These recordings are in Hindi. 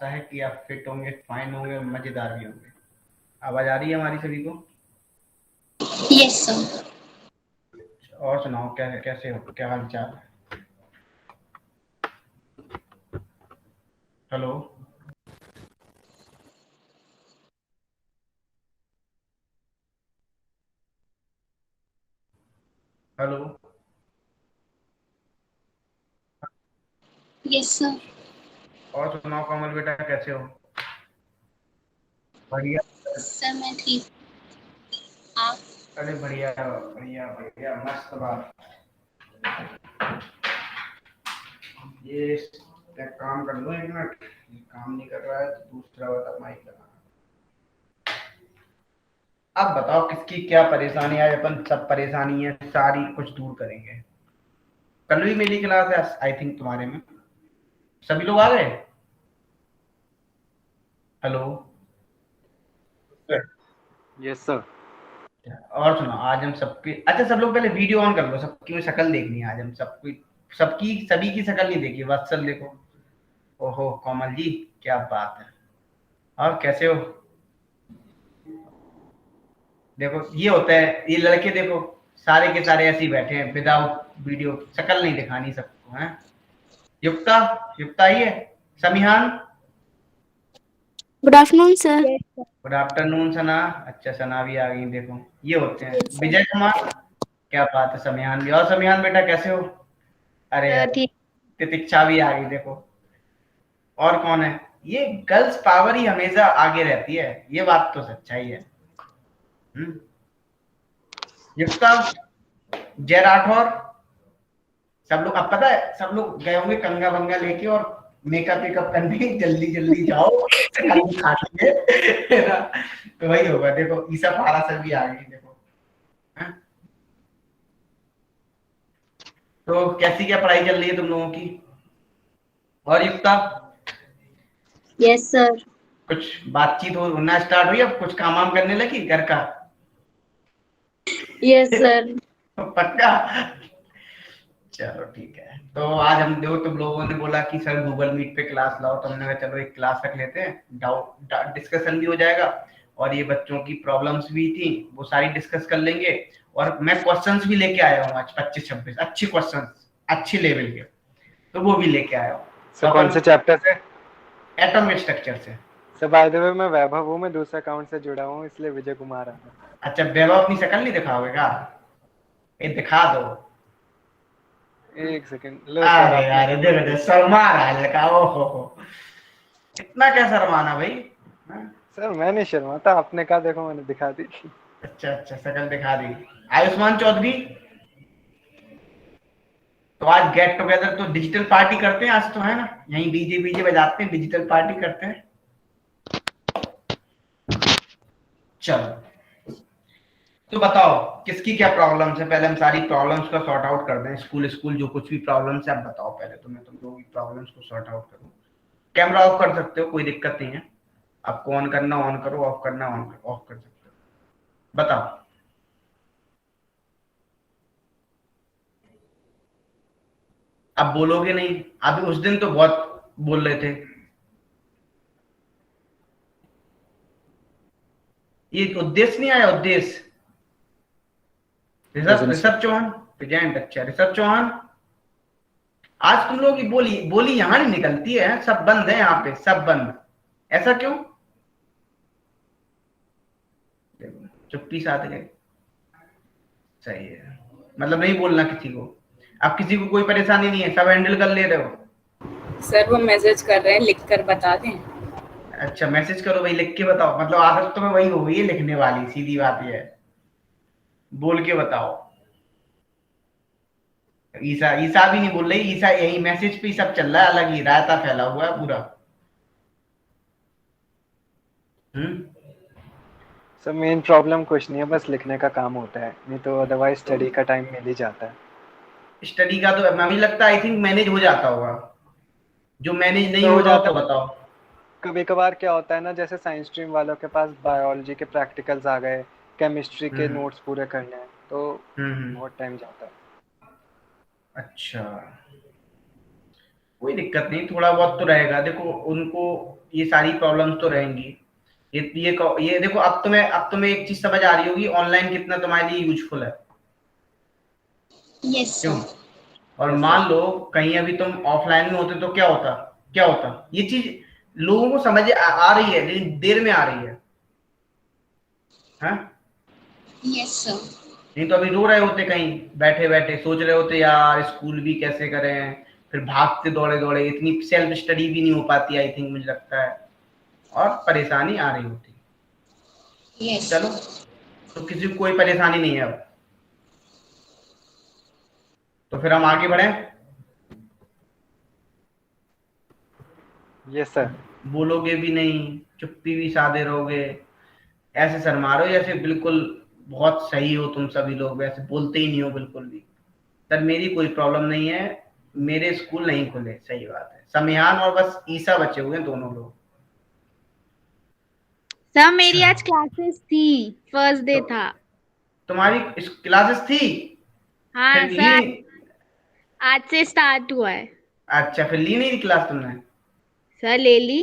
आशा है कि आप फिट होंगे, फाइन होंगे, मजेदार भी होंगे। आवाज आ रही है हमारी सभी को? Yes sir. और सुनाओ, क्या कैसे हो, क्या हाल चाल है? हेलो। हेलो। Yes sir. और सुनाओ कमल बेटा, कैसे हो? बढ़िया। सर मैं ठीक। आप? अरे बढ़िया बढ़िया बढ़िया, मस्त बात। ये एक काम कर लो, 1 मिनट। ये काम नहीं कर रहा है तो दूसरा वाला माइक लगा। अब बताओ किसकी क्या परेशानी है, अपन सब परेशानी है सारी कुछ दूर करेंगे। कल भी मेरी क्लास है आई थिंक तुम्हारे में। सभी लोग आ गए? हेलो। Yes sir. और सुनो, आज हम सबकी, अच्छा सब लोग पहले वीडियो ऑन कर लो, सबकी शक्ल देखनी है आज हम सबकी। सबकी सभी की शक्ल नहीं देखी, वत्सल देखो। ओहो कोमल जी, क्या बात है। और कैसे हो? देखो ये होता है, ये लड़के देखो सारे के सारे ऐसे ही बैठे हैं विदाउट वीडियो, शक्ल नहीं दिखानी सबको है। युक्ता, युक्ता आई है? Samihan. Good afternoon sir. Good afternoon Sana. अच्छा सना भी आ गई, देखो ये होते हैं। विजय कुमार, क्या बात है। समीहान भी, और समीहान बेटा कैसे हो? अरे यार, ठीक। तितिक्षा भी आ गई देखो। और कौन है? ये गर्ल्स पावर ही हमेशा आगे रहती है, ये बात तो सच्चाई है। युक्ता, जय राठौर, सब लोग अब पता है, सब लोग गए होंगे कंगा बंगा लेके और मेकअप वेकअप करने, जल्दी जल्दी जाओ कल खा लिए है ना? तो वही होगा। देखो ईसा फारा सर भी आ गई देखो। हाँ? तो कैसी क्या पढ़ाई चल रही है तुम लोगों की? और युक्ता, यस सर। कुछ बातचीत होना स्टार्ट हुई, अब कुछ काम वाम करने लगी घर का? Yes sir. पक्का? चलो ठीक है। तो आज हम देखो, तुम लोगों ने बोला कि सर गूगल मीट पे क्लास लाओ, तो हमने कहा चलो एक क्लास रख लेते हैं, डाउट डिस्कशन भी हो जाएगा और ये बच्चों की प्रॉब्लम्स भी थी वो सारी डिस्कस कर लेंगे। और मैं क्वेश्चंस भी लेके आया हूँ आज 25-26 अच्छे क्वेश्चंस, अच्छे लेवल के, तो वो भी लेके आया हूँ। तो सर कौन अपन से चैप्टर से? एटॉमिक स्ट्रक्चर से। सर बाय द वे मैं वैभव हूँ, मैं दूसरे अकाउंट से जुड़ा हूँ, इसलिए विजय कुमार है। अच्छा वैभव, अपनी शक्ल नहीं दिखाओगे क्या? ये दिखा दो। एक सेकंड लो सर, अरे आपने यार कहा देखो तो। देखो, शर्मा रहा है लड़का, ओहो हो, इतना क्या शर्माना भाई। हाँ? सर मैं नहीं शर्माता, आपने कहा, देखो मैंने दिखा दी। अच्छा अच्छा, शक्ल दिखा दी। आयुष्मान चौधरी, तो आज गेट टुगेदर तो डिजिटल पार्टी करते हैं आज तो, है ना? यहीं डीजे बीजे बजाते हैं, डिजिटल पार्टी करते हैं। चलो, तो बताओ किसकी क्या प्रॉब्लम्स है, पहले हम सारी प्रॉब्लम्स का सॉर्ट आउट कर दें। स्कूल स्कूल जो कुछ भी प्रॉब्लम्स है आप बताओ पहले, तो मैं तुम लोगों की प्रॉब्लम्स को सॉर्ट आउट करूँ। कैमरा ऑफ कर सकते हो, कोई दिक्कत नहीं है। आपको ऑन करना ऑन करो, ऑफ करना ऑफ कर सकते हो। बताओ। अब बोलोगे नहीं? अभी उस दिन तो बहुत बोल रहे थे। ये उद्देश्य नहीं आया, उद्देश्य। Rishabh, present sir. Rishabh Chauhan present. अच्छा ऋषभ चौहान, आज तुम लोगों की बोली बोली यहाँ नहीं निकलती है, सब बंद है यहाँ पे, सब बंद। ऐसा क्यों? चुप्पी साध गए। सही है, मतलब नहीं बोलना किसी को। अब किसी को कोई परेशानी नहीं है, सब हैंडल कर ले रहे हो? सर वो मैसेज कर रहे हैं, लिख कर बता दें। अच्छा मैसेज करो भाई, लिख के बताओ। मतलब आदत तो में वही हो गई है लिखने वाली, सीधी बात ये है। बोल के बताओ। ईसा, ईसा भी नहीं बोल रही, ईसा यही मैसेज पे ही सब चल रहा है, अलग ही रायता फैला हुआ है पूरा। सर मेन प्रॉब्लम कुछ नहीं है, बस लिखने का काम होता है, नहीं तो अदरवाइज तो स्टडी का टाइम मिल ही जाता है। स्टडी का तो हमें लगता है आई थिंक मैनेज हो जाता होगा। जो मैनेज नहीं तो हो हो रहा हो जाता तो है। बताओ। कभी कभार क्या होता है ना, जैसे साइंस स्ट्रीम वालों के पास बायोलॉजी के प्रैक्टिकल्स आ गए, केमिस्ट्री के हम्म नोट्स पूरे करने हैं, तो हम्म। बहुत टाइम जाता है। अच्छा, कोई दिक्कत नहीं, थोड़ा बहुत तो रहेगा। देखो उनको ये सारी प्रॉब्लम्स तो रहेंगी। ये देखो, अब तुम्हें एक चीज समझ आ रही होगी, ऑनलाइन कितना तुम्हारे लिए यूजफुल है। यस क्यों? सर। और यस मान सर। लो कहीं अभी तुम ऑफलाइन में होते तो क्या होता ये चीज लोगों को समझ आ रही है, लेकिन देर में आ रही है। हाँ? Yes sir. नहीं तो अभी रो रहे होते, कहीं बैठे बैठे सोच रहे होते यार स्कूल भी कैसे करें, फिर भागते दौड़े दौड़े, इतनी सेल्फ स्टडी भी नहीं हो पाती आई थिंक, मुझे लगता है, और परेशानी आ रही होती। यस चलो, सर। तो किसी को कोई परेशानी नहीं है अब, तो फिर हम आगे बढ़े। Yes sir. बोलोगे भी नहीं, चुप्पी भी साधे रहोगे, ऐसे शर्मा रहे हो जैसे बिल्कुल बहुत सही हो तुम सभी लोग, वैसे बोलते ही नहीं हो बिल्कुल भी। सर मेरी कोई प्रॉब्लम नहीं है, मेरे स्कूल नहीं खुले, सही बात है, समियान और बस ईसा बचे हुए हैं, दोनों लोग। सर मेरी अच्छा, आज क्लासेस थी, फर्स्ट डे तो था। तुम्हारी क्लासेस थी, हाँ फिर ली सर, नहीं? आज से स्टार्ट हुआ है। अच्छा, फिर ली नहीं क्लास तुमने? सर ले ली।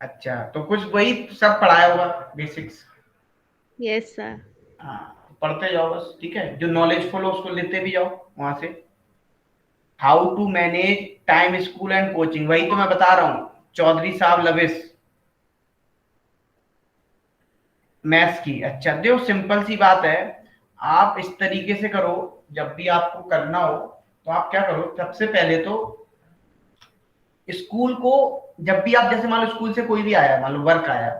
अच्छा, तो कुछ वही सब पढ़ाया होगा, बेसिक्स। Yes sir. हाँ, पढ़ते जाओ बस, ठीक है, जो नॉलेजफुल हो उसको लेते भी जाओ वहां से। How to manage time school and coaching, वही तो मैं बता रहा हूँ, चौधरी साहब लविस, मैथ्स की। अच्छा देखो, सिंपल सी बात है, आप इस तरीके से करो, जब भी आपको करना हो तो आप क्या करो, सबसे पहले तो स्कूल को, जब भी आप जैसे मान लो स्कूल से कोई भी आया, मान लो वर्क आया,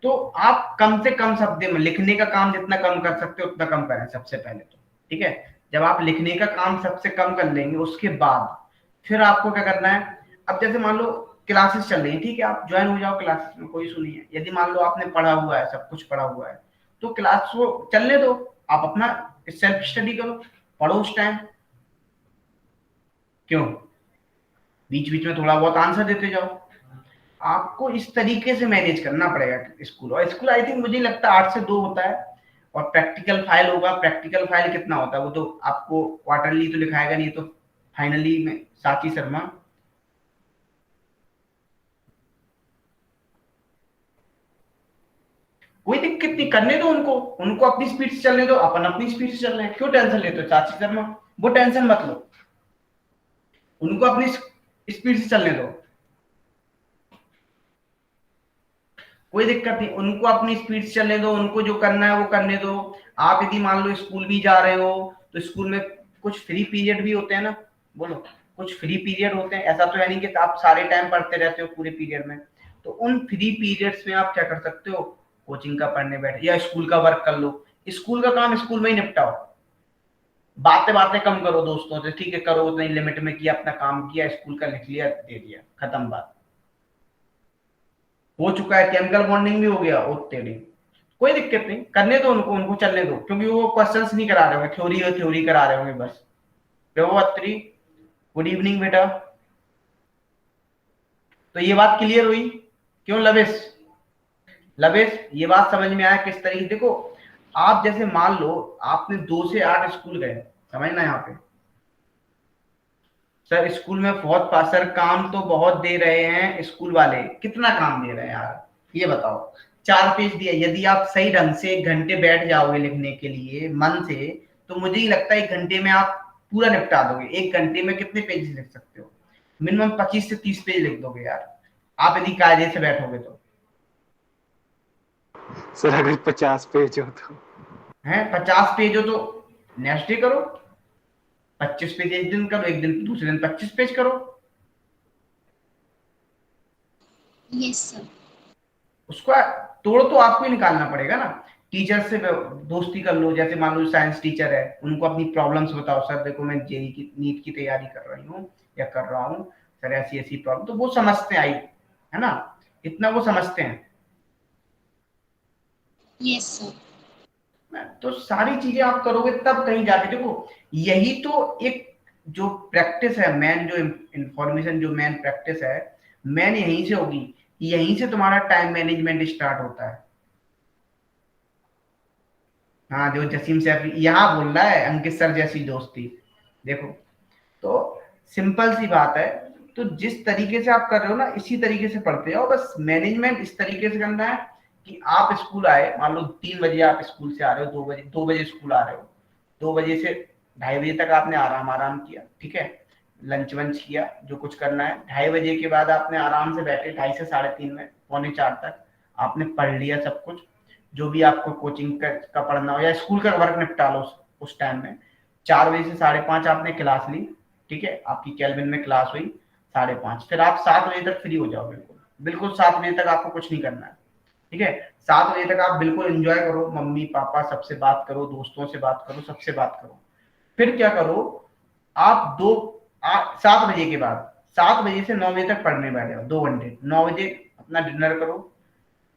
तो आप कम से कम शब्द में लिखने का काम जितना कम कर सकते हो उतना कम करें सबसे पहले तो, ठीक है। जब आप लिखने का काम सबसे कम कर लेंगे, उसके बाद फिर आपको क्या करना है, अब जैसे मान लो क्लासेस चल रही है, ठीक है, आप ज्वाइन हो जाओ क्लासेस में, कोई सुनिए, यदि मान लो आपने पढ़ा हुआ है, सब कुछ पढ़ा हुआ है, तो क्लास को चलने दो, आप अपना सेल्फ स्टडी करो, पढ़ो उस टाइम। क्यों? बीच बीच में थोड़ा बहुत आंसर देते जाओ। आपको इस तरीके से मैनेज करना पड़ेगा स्कूल, और स्कूल आई थिंक मुझे लगता है 8 से 2 होता है, और प्रैक्टिकल फाइल होगा। प्रैक्टिकल फाइल कितना होता है वो तो आपको क्वार्टरली तो लिखाएगा नहीं, तो फाइनली में साची शर्मा। कोई दिक्कत नहीं, करने दो उनको, उनको अपनी स्पीड से चलने दो, अपन अपनी स्पीड से चल रहे हैं, क्यों टेंशन लेते हो चाची शर्मा, वो टेंशन मत लो, उनको अपनी स्पीड से चलने दो, कोई दिक्कत नहीं, उनको अपनी स्पीड से चलने दो, उनको जो करना है वो करने दो। आप यदि मान लो स्कूल भी जा रहे हो, तो स्कूल में कुछ फ्री पीरियड भी होते हैं ना, बोलो, कुछ फ्री पीरियड होते हैं, ऐसा तो है नहीं कि आप सारे टाइम पढ़ते रहते हो पूरे पीरियड में। तो उन फ्री पीरियड्स में आप क्या कर सकते हो, कोचिंग का पढ़ने बैठे या स्कूल का वर्क कर लो, स्कूल का काम स्कूल में ही निपटाओ, बातें बातें कम करो दोस्तों से, ठीक है, करो उतनी लिमिट में किया, अपना काम किया, स्कूल का लिख लिया, दे दिया, खत्म बात, हो चुका है, केमिकल बॉन्डिंग भी हो गया, ओ तेरी, कोई दिक्कत नहीं, करने दो उनको, उनको चलने दो, क्योंकि वो क्वेश्चंस नहीं करा रहे होंगे, थ्योरी और थ्योरी करा रहे होंगे बस। देखो अत्री, गुड इवनिंग बेटा। तो ये बात क्लियर हुई? क्यों लवेश, लवेश ये बात समझ में आया किस तरीके, देखो आप जैसे मान लो आपने 2 से 8 स्कूल गए, समझना यहाँ पे, सर स्कूल में बहुत सर काम तो बहुत दे रहे हैं स्कूल वाले, कितना काम दे रहे हैं यार, ये बताओ, 4 पेज दिया, यदि आप सही ढंग से 1 घंटे बैठ जाओगे लिखने के लिए मन से, तो मुझे ही लगता है 1 घंटे में आप पूरा निपटा दोगे। 1 घंटे में कितने पेज लिख सकते हो? मिनिमम 25 से 30 पेज लिख दोगे यार, आप यदि कायदे से बैठोगे तो। सर अगर 50 पेज हो तो? है 50 पेज हो तो नेक्स्ट डे करो, 25 पेज एक दिन करो, एक दिन दूसरे दिन 25 पेज करो, यस सर। उसको तोड़ तो आपको ही निकालना पड़ेगा ना। टीचर से दोस्ती कर लो, जैसे मान लो साइंस टीचर है, उनको अपनी प्रॉब्लम्स बताओ, सर देखो मैं जेई की नीट की तैयारी कर रही हूँ या कर रहा हूँ, सर ऐसी ऐसी प्रॉब्लम, तो वो समझते हैं, आई है ना, इतना वो समझते हैं। Yes sir. तो सारी चीजें आप करोगे तब कहीं जाके, देखो यही तो एक जो प्रैक्टिस है मेन, जो इंफॉर्मेशन, जो मेन प्रैक्टिस है, मेन यहीं से होगी, यहीं से तुम्हारा टाइम मैनेजमेंट स्टार्ट होता है। हाँ जो जसीम सैफी यहाँ बोल रहा है, अंकित सर जैसी दोस्ती, देखो, तो सिंपल सी बात है। तो जिस तरीके से आप कर रहे हो ना, इसी तरीके से पढ़ते हो। बस मैनेजमेंट इस तरीके से करना है कि आप स्कूल आए, मान लो 3 बजे आप स्कूल से आ रहे हो, 2 बजे स्कूल आ रहे हो, 2 बजे से 2:30 बजे तक आपने आराम किया, ठीक है, लंच वंच किया, जो कुछ करना है। 2:30 बजे के बाद आपने आराम से बैठे, 2:30 से 3:30 में, 3:45 तक आपने पढ़ लिया सब कुछ, जो भी आपको कोचिंग का पढ़ना हो या स्कूल का वर्क निपटा लो उस टाइम में। 4 बजे से 5:30 आपने क्लास ली, ठीक है, आपकी कैलविन में क्लास हुई 5:30, फिर आप 7 बजे तक फ्री हो जाओ, बिल्कुल 7 बजे तक आपको कुछ नहीं करना है, ठीक है। 7 बजे तक आप बिल्कुल एंजॉय करो, मम्मी पापा सबसे बात करो, दोस्तों से बात करो, सबसे बात करो। फिर क्या करो, आप 7 बजे के बाद 7 बजे से 9 बजे तक पढ़ने बैठ जाओ, 2 घंटे। 9 बजे अपना डिनर करो,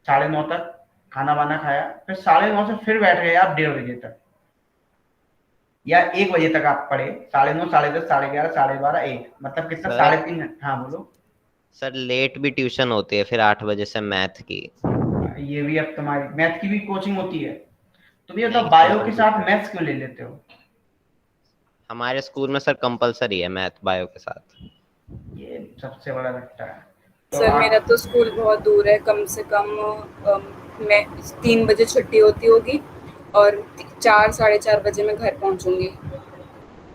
9:30 तक खाना वाना खाया, फिर 9:30 से फिर बैठ गए आप 1:30 बजे तक या 1 बजे तक आप पढ़े। 9:30, 10:30, 11:30, 12:30, 1, मतलब कितना, सर 3.5 घंटे। हाँ बोलो। सर लेट भी ट्यूशन होती है फिर 8 बजे से मैथ की। ये भी अब तुम्हारी मैथ की भी कोचिंग होती है? तुम ये बताओ नहीं बायो सर, के साथ मैथ्स क्यों ले लेते हो? हमारे स्कूल में सर कंपलसरी है मैथ बायो के साथ। ये सबसे बड़ा रट्टा है। तो सर मेरा तो स्कूल बहुत दूर है, कम से कम मैं 3 बजे छुट्टी होती होगी और 4 4:30 बजे मैं घर पहुंचूंगी।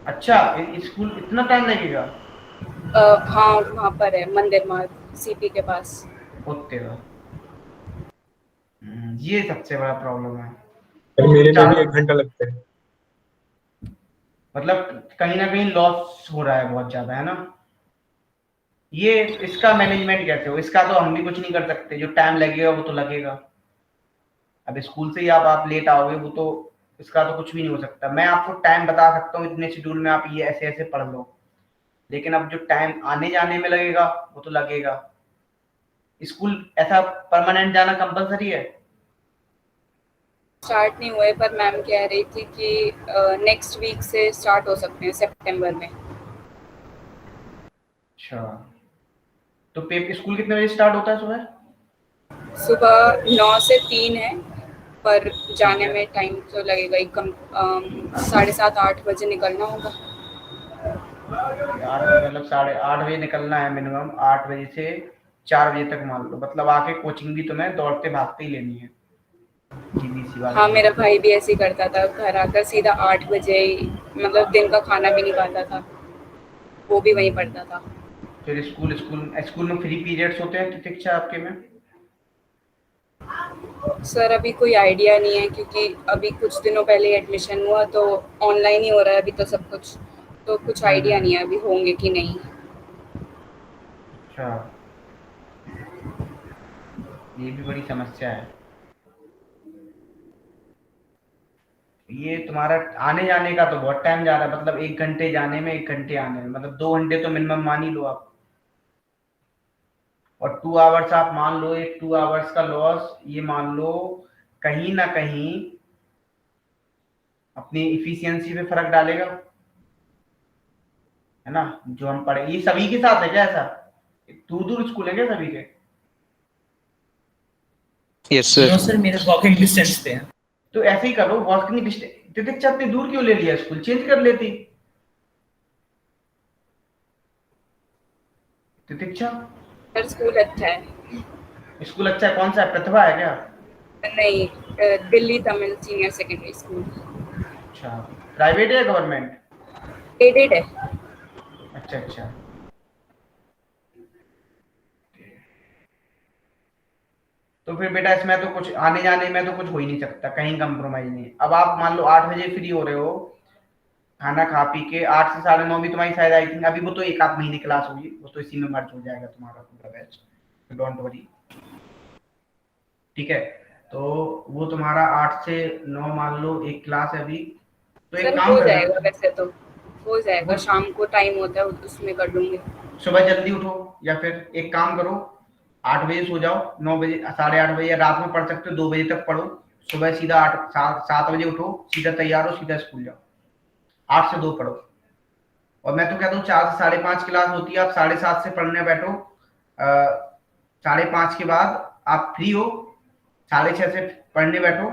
अच्छा, स्कूल इतना टाइम लगेगा? हाँ वहाँ पर है मंदिर मार्ग सीपी के पास। होते हो। ये सबसे बड़ा प्रॉब्लम है। सर मेरे में भी 1 घंटा लगता है। मतलब कहीं ना कहीं लॉस हो रहा है बहुत ज्यादा, है ना? ये इसका मैनेजमेंट कैसे हो? इसका तो हम भी कुछ नहीं कर सकते, जो टाइम लगेगा वो तो लगेगा। अब स्कूल से ही आप लेट आओगे, वो तो इसका तो कुछ भी नहीं हो सकता। मैं आपको टाइम बता सकता हूँ, इतने शेड्यूल में आप ये ऐसे ऐसे पढ़ लो, लेकिन अब जो टाइम आने जाने में लगेगा वो तो लगेगा। स्कूल ऐसा परमानेंट जाना कंपलसरी है? स्टार्ट नहीं हुए, पर मैम कह रही थी कि नेक्स्ट वीक से स्टार्ट हो सकते हैं, सितंबर में। अच्छा, तो पेपर स्कूल कितने बजे स्टार्ट होता है सुबह? सुबह 9 से 3 है, पर जाने है। में टाइम तो लगेगा ही कम। 7:30 8 बजे निकलना होगा। 8 बजे, मतलब 8:30 बजे निकलना है मिनिमम। 8 बजे से 4 बजे तक मान लो, मतलब आके कोचिंग भी तुम्हें दौड़ते भागते ही लेनी है, जीबीसी वाले हाँ दिन। मेरा भाई भी ऐसे ही करता था, घर आकर सीधा 8 बजे ही, मतलब दिन का खाना भी नहीं खाता था, वो भी वहीं पढ़ता था। फिर स्कूल में फ्री पीरियड्स होते हैं प्रतीक्षा आपके में? सर अभी कोई आइडिया नहीं है, क्योंकि अभी कुछ दिनों पहले एडमिशन हुआ तो ऑनलाइन ही हो रहा है अभी तो सब कुछ, तो कुछ आइडिया नहीं है अभी होंगे कि नहीं। अच्छा, ये भी बड़ी समस्या है। ये तुम्हारा आने जाने का तो बहुत टाइम जा रहा है, मतलब 1 घंटे जाने में, 1 घंटे आने में, मतलब 2 घंटे तो मिनिमम मान ही लो आप। और 2 आवर्स आप मान लो, एक 2 आवर्स का लॉस, ये मान लो कहीं ना कहीं अपनी इफिशियंसी पे फर्क डालेगा, है ना? जो हम पढ़े, ये सभी के साथ है क्या ऐसा? दूर दूर स्कूल है क्या सभी के? Yes sir. नो सर, मेरे वॉकिंग डिस्टेंस पे है। तो ऐसे ही करो, वॉकिंग डिस्टेंस। तितिक्षा इतनी दूर क्यों ले लिया स्कूल? चेंज कर लेती तितिक्षा। सर स्कूल अच्छा है। स्कूल अच्छा है? कौन सा है, प्रतिभा है क्या? नहीं, Delhi Tamil senior secondary school. अच्छा, प्राइवेट है या गवर्नमेंट? एडेड है। अच्छा अच्छा। तो फिर बेटा इसमें तो कुछ आने जाने में तो कुछ हो ही नहीं सकता, कहीं कंप्रोमाइज नहीं। अब आप मान लो 8 बजे फ्री हो रहे हो, खाना खा पी के, 8 से 9:30 भी तुम्हारी शायद, आई थिंक अभी वो तो 1 आध महीने क्लास होगी, वो तो इसी में मर्ज हो जाएगा तुम्हारा पूरा बैच, डोंट वरी, ठीक है। तो वो तुम्हारा 8 से 9 मान लो एक क्लास है अभी, तो एक सर काम हो करना, जाएगा, वैसे तो हो जाएगा, शाम को टाइम होता है उसमें कर लूंगी। सुबह जल्दी उठो, या फिर एक काम करो, 8 बजे सो जाओ, 9 बजे 8:30 बजे, या रात में पढ़ सकते हो 2 बजे तक पढ़ो, सुबह सीधा 7 बजे उठो, सीधा तैयार हो, सीधा स्कूल जाओ, 8 से 2 पढ़ो। और मैं तो कहता हूँ 4 से 5:30 क्लास होती है, आप 7:30 से पढ़ने बैठो, 5:30 के बाद आप फ्री हो, 6:30 से पढ़ने बैठो,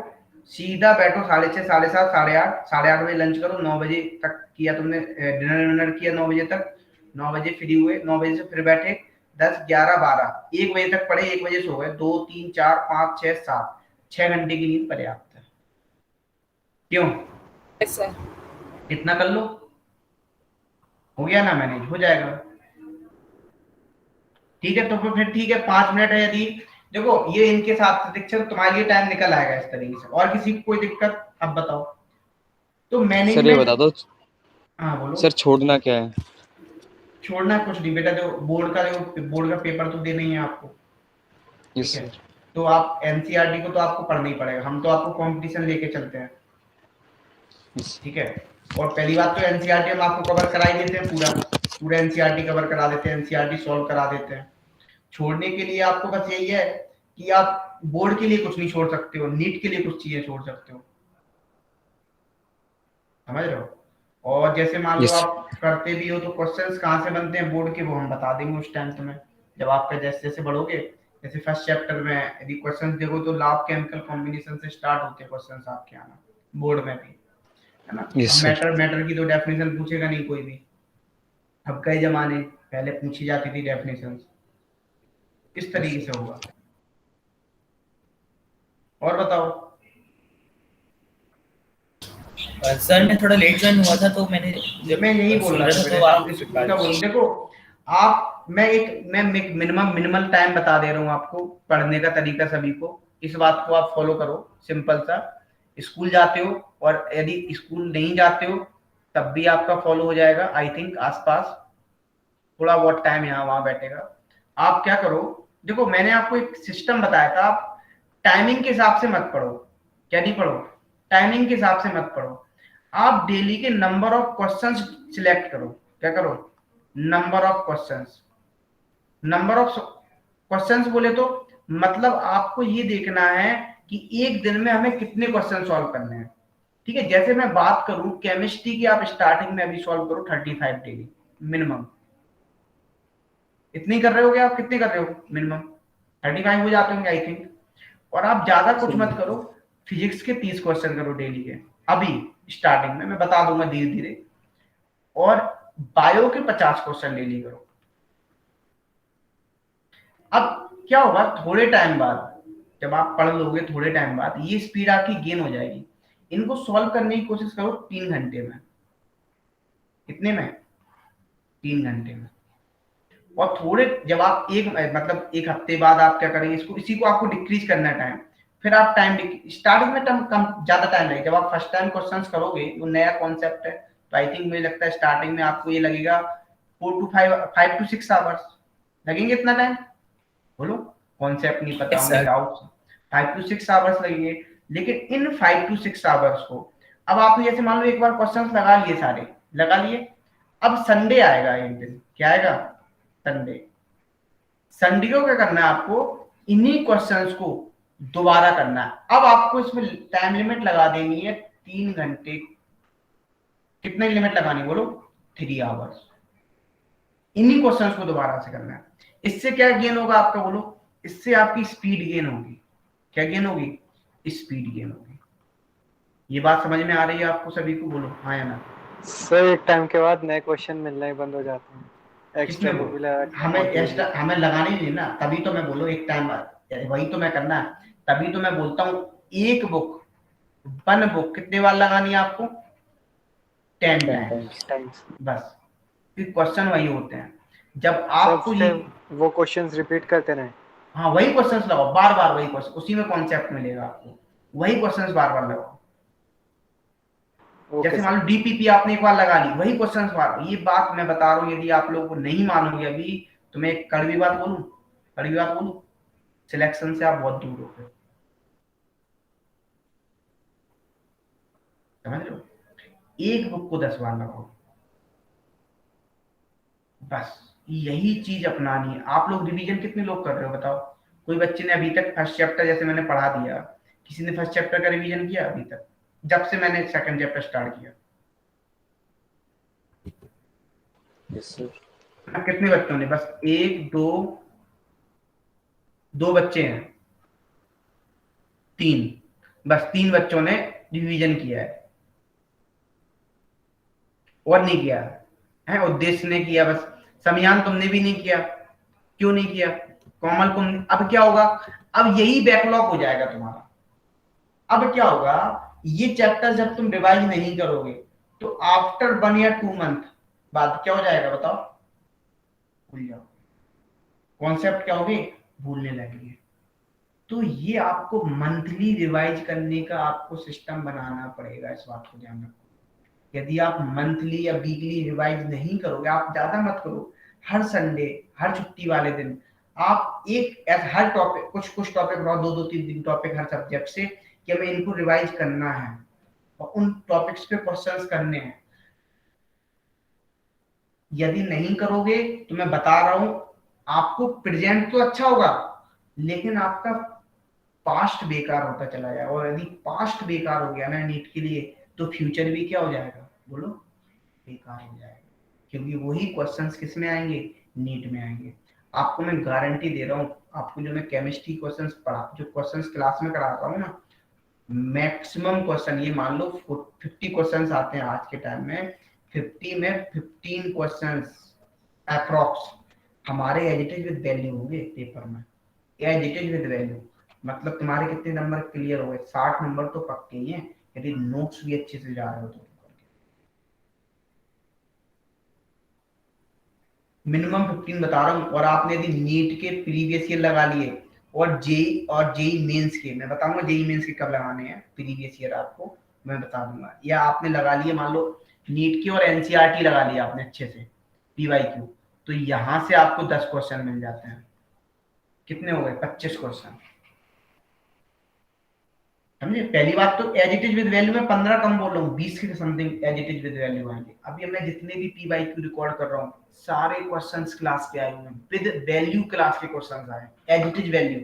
सीधा बैठो 6:30, 7:30, 8:30, 8:30 बजे लंच करो, 9 बजे तक किया तुमने डिनर विनर किया, 9 बजे तक 9 बजे फ्री हुए, 9 बजे से फिर बैठे 10, 11, 12, 1 बजे तक पढ़े, 1 बजे सो गए, 2, 3, 4, 5, 6, 7, 6 घंटे की नींद पर्याप्त है। क्यों? Yes sir. इतना कर लो, हो गया ना मैनेज, हो जाएगा। ठीक है, तो फिर ठीक है 5 मिनट है, यदि देखो ये इनके साथ शिक्षक तुम्हारे लिए टाइम निकल आएगा इस तरीके से। और किसी को कोई दिक्कत? अब बताओ। तो सर ये मैनेजमेंट, बता दो हाँ बोलो। सर, छोड़ना क्या है? छोड़ना कुछ नहीं बेटा, जो बोर्ड का पेपर तो देना ही है आपको, यस ठीक है। सर। तो आप एनसीईआरटी को तो आपको पढ़ना ही पड़ेगा, हम तो आपको कंपटीशन लेके चलते हैं, यस ठीक है। और पहली बात तो एनसीईआरटी हम आपको कवर करा ही देते हैं, पूरा एनसीईआरटी कवर करा देते हैं, एनसीईआरटी सॉल्व करा देते हैं। छोड़ने के लिए आपको बस यही है कि आप बोर्ड के लिए कुछ नहीं छोड़ सकते हो, नीट के लिए कुछ चीजें छोड़ सकते हो, समझ रहे हो। और जैसे मान लो Yes. आप करते भी हो तो क्वेश्चंस कहाँ से बनते हैं बोर्ड के, वो हम बता देंगे उस टाइम तुम्हें, जब आपका जैसे जैसे बढ़ोगे। जैसे फर्स्ट चैप्टर में यदि क्वेश्चंस देखो तो लॉ ऑफ केमिकल कॉम्बिनेशन से स्टार्ट होते हैं क्वेश्चंस आपके आना, बोर्ड में भी, है ना। Yes, sir. मैटर की तो डेफिनेशन पूछेगा नहीं कोई भी, अब कई जमाने पहले पूछी जाती थी डेफिनेशन, किस तरीके से होगा। और बताओ। सर मैं थोड़ा लेट ज्वाइन हुआ था तो मैंने जब मैं यही बोल रहा था तो आप इसका बोल, देखो आप, मैं मिनिमल टाइम बता दे रहा हूँ आपको पढ़ने का तरीका सभी को, इस बात को आप फॉलो करो। सिंपल सा, स्कूल जाते हो और यदि स्कूल नहीं जाते हो तब भी आपका फॉलो हो जाएगा, आई थिंक आसपास थोड़ा बहुत टाइम यहाँ वहां बैठेगा। आप क्या करो, देखो मैंने आपको एक सिस्टम बताया था, आप टाइमिंग के हिसाब से मत पढ़ो, क्या नहीं पढ़ो, टाइमिंग के हिसाब से मत पढ़ो। आप डेली के नंबर ऑफ क्वेश्चंस सिलेक्ट करो, क्या करो, number of questions. Number of questions बोले तो मतलब आपको ये देखना है कि एक दिन में हमें कितने क्वेश्चन सॉल्व करने हैं, ठीक है। जैसे मैं बात करूं केमिस्ट्री की, आप स्टार्टिंग में अभी सॉल्व करो 35 डेली मिनिमम, इतनी कर रहे हो क्या आप, कितने कर रहे हो मिनिमम? 35 हो जाते होंगे आई थिंक। और आप ज्यादा कुछ मत करो, फिजिक्स के 30 क्वेश्चन करो डेली के अभी स्टार्टिंग में, मैं बता दूंगा धीरे धीरे। और बायो के 50 क्वेश्चन डेली करो। अब क्या होगा, थोड़े टाइम बाद जब आप पढ़ लोगे, थोड़े टाइम बाद ये स्पीड आपकी गेन हो जाएगी। इनको सॉल्व करने की कोशिश करो 3 घंटे में, कितने में, 3 घंटे में। और थोड़े जब आप एक हफ्ते बाद आप क्या करेंगे, इसको इसी को आपको डिक्रीज करना है टाइम। फिर आप टाइम स्टार्टिंग में कम ज्यादा टाइम लगेगा, जब आप फर्स्ट टाइम क्वेश्चंस करोगे, वो नया कॉन्सेप्ट है, तो आई थिंक मुझे लगता है स्टार्टिंग में आपको ये लगेगा 5 to 6 आवर्स लगेंगे। इतना टाइम बोलो, कॉन्सेप्ट नहीं पता Yes, होंगे, sir. डाउट्स, 5 to 6 आवर्स लगेंगे। लेकिन इन 5 to 6 आवर्स को, अब आपने जैसे मान लो एक बार क्वेश्चंस लगा लिए, सारे लगा लिए, अब संडे आएगा एक दिन, क्या आएगा, संडे को क्या करना है आपको, इन्हीं क्वेश्चंस को दोबारा करना है। अब आपको इसमें टाइम लिमिट लगा देनी है 3 घंटे। कितने की लिमिट लगानी बोलो, 3 आवर्स। इन्हीं क्वेश्चंस को दोबारा से करना है। इससे क्या गेन होगा आपका बोलो, इससे आपकी स्पीड गेन होगी। क्या गेन होगी, स्पीड गेन होगी। ये बात समझ में आ रही है आपको सभी को, बोलो हाँ या ना। सर एक टाइम के बाद नए क्वेश्चन मिलना ही बंद हो जाते हैं, एक्स्ट्रा किसने वो भी लगा के हमें module एक्स्ट्रा हमें लगाने ही नहीं ना, तभी तो मैं बोलो एक टाइम, वही तो मैं करना है, तभी तो मैं बोलता हूँ एक बुक, 1 बुक कितने बार लगानी है आपको, 10 टाइम्स बस। फिर क्वेश्चन वही होते हैं जब आपको ये, वो क्वेश्चंस रिपीट करते रहे। हाँ वही क्वेश्चंस लगाओ बार बार, वही क्वेश्चन, उसी में कॉन्सेप्ट मिलेगा आपको, वही क्वेश्चंस बार बार लगाओ। जैसे मान लो डीपीपी आपने एक बार लगा ली, वही क्वेश्चंस बार। ये बात मैं बता रहा हूँ, यदि आप लोगों को नहीं मानोगे अभी तो मैं एक कड़वी बात बोलूं, सिलेक्शन से आप बहुत दूर हो गए, समझ लो। एक बुक को 10 बार लगाओ, बस यही चीज अपनानी है। आप लोग रिवीजन कितने लोग कर रहे हो बताओ? कोई बच्चे ने अभी तक फर्स्ट चैप्टर, जैसे मैंने पढ़ा दिया, किसी ने फर्स्ट चैप्टर का रिवीजन किया अभी तक, जब से मैंने सेकंड चैप्टर स्टार्ट किया? कितने बच्चों ने? बस 1 2 बच्चे हैं, 3, बस 3 बच्चों ने रिवीजन किया है, और नहीं किया है, उद्देश्य ने किया बस। समियान तुमने भी नहीं किया, क्यों नहीं किया? कोमल को अब क्या होगा, अब यही बैकलॉग हो जाएगा तुम्हारा। अब क्या होगा, ये चैप्टर जब तुम रिवाइज नहीं करोगे तो आफ्टर 1 या 2 मंथ बाद क्या हो जाएगा बताओ, भूल जाओ, कॉन्सेप्ट क्या होगे, भूलने लगेंगे। तो ये आपको मंथली रिवाइज करने का आपको सिस्टम बनाना पड़ेगा, इस बात को ध्यान रखो। यदि आप मंथली या वीकली रिवाइज नहीं करोगे, आप ज्यादा मत करो, हर संडे, हर छुट्टी वाले दिन आप एक हर टॉपिक, कुछ टॉपिक रहो, 2-3 टॉपिक हर सब्जेक्ट से, कि हमें इनको रिवाइज करना है और उन टॉपिक्स पे क्वेश्चंस करने हैं। यदि नहीं करोगे तो मैं बता रहा हूं, आपको प्रेजेंट तो अच्छा होगा लेकिन आपका पास्ट बेकार होता चला जाएगा। और यदि पास्ट बेकार हो गया ना नीट के लिए, तो फ्यूचर भी क्या हो जाएगा, बोलो, बेकार हो जाएगा। क्योंकि वही क्वेश्चंस किस में आएंगे, नीट में आएंगे। आपको मैं गारंटी दे रहा हूँ, आपको जो मैं केमिस्ट्री क्वेश्चंस पढ़ा, जो क्वेश्चंस क्लास में कराता हूँ ना, मैक्सिमम क्वेश्चन, ये मान लो 50 क्वेश्चंस आते हैं आज के टाइम में, 50 में 15 क्वेश्चंस अप्रॉक्स हमारे as it is with value होंगे पेपर में, as it is with value. मतलब तुम्हारे कितने नंबर क्लियर हो गए, 60 नंबर तो पक्के ही हैं, यदि नोट्स भी अच्छे से जा रहे हो तो। मिनिमम 15 बता रहा हूँ। और आपने यदि नीट के प्रीवियस ईयर लगा लिए और जेई मेंस के, मैं बताऊंगा जेई मेंस के कब लगाने हैं, प्रीवियस ईयर आपको मैं बता दूंगा। या आपने लगा लिए, मान लो नीट की और एनसीईआरटी लगा लिया आपने अच्छे से, पीवाईक्यू, तो यहां से आपको 10 क्वेश्चन मिल जाते हैं। कितने हो गए, 25 क्वेश्चन, समझे? पहली बात तो as it is with value में 15 कम बोल रहा हूँ, 20 के something as it is with value आएंगे। अभी मैं जितने भी पीवाईक्यू रिकॉर्ड कर रहा हूँ, सारे क्वेश्चंस क्लास के आए हुए हैं, विद वैल्यू क्लास के क्वेश्चंस आए, एज इट इज वैल्यू।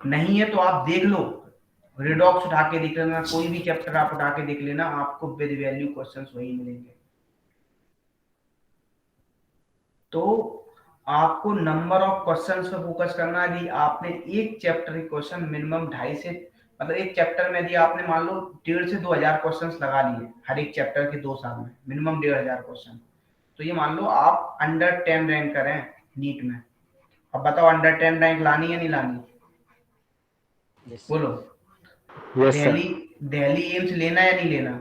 नहीं है तो आप देख लो, रिडॉक्स उठा के देख लेना, कोई भी चैप्टर आप उठा के देख लेना, आपको विद वैल्यू क्वेश्चंस वही मिलेंगे। तो आपको नंबर ऑफ क्वेश्चंस पे फोकस करना है। यदि आपने एक चैप्टर के क्वेश्चन मिनिमम 2.5 से, मतलब एक चैप्टर में यदि आपने मान लो 1.5 से 2,000 क्वेश्चंस लगा लिए हर एक चैप्टर के 2 साल में, मिनिमम 1,500 क्वेश्चन, तो ये मान लो आप अंडर 10 रैंक करें नीट में। अब बताओ अंडर 10 रैंक लानी है नहीं लानी, बोलो। दिल्ली एम्स लेना है या नहीं लेना?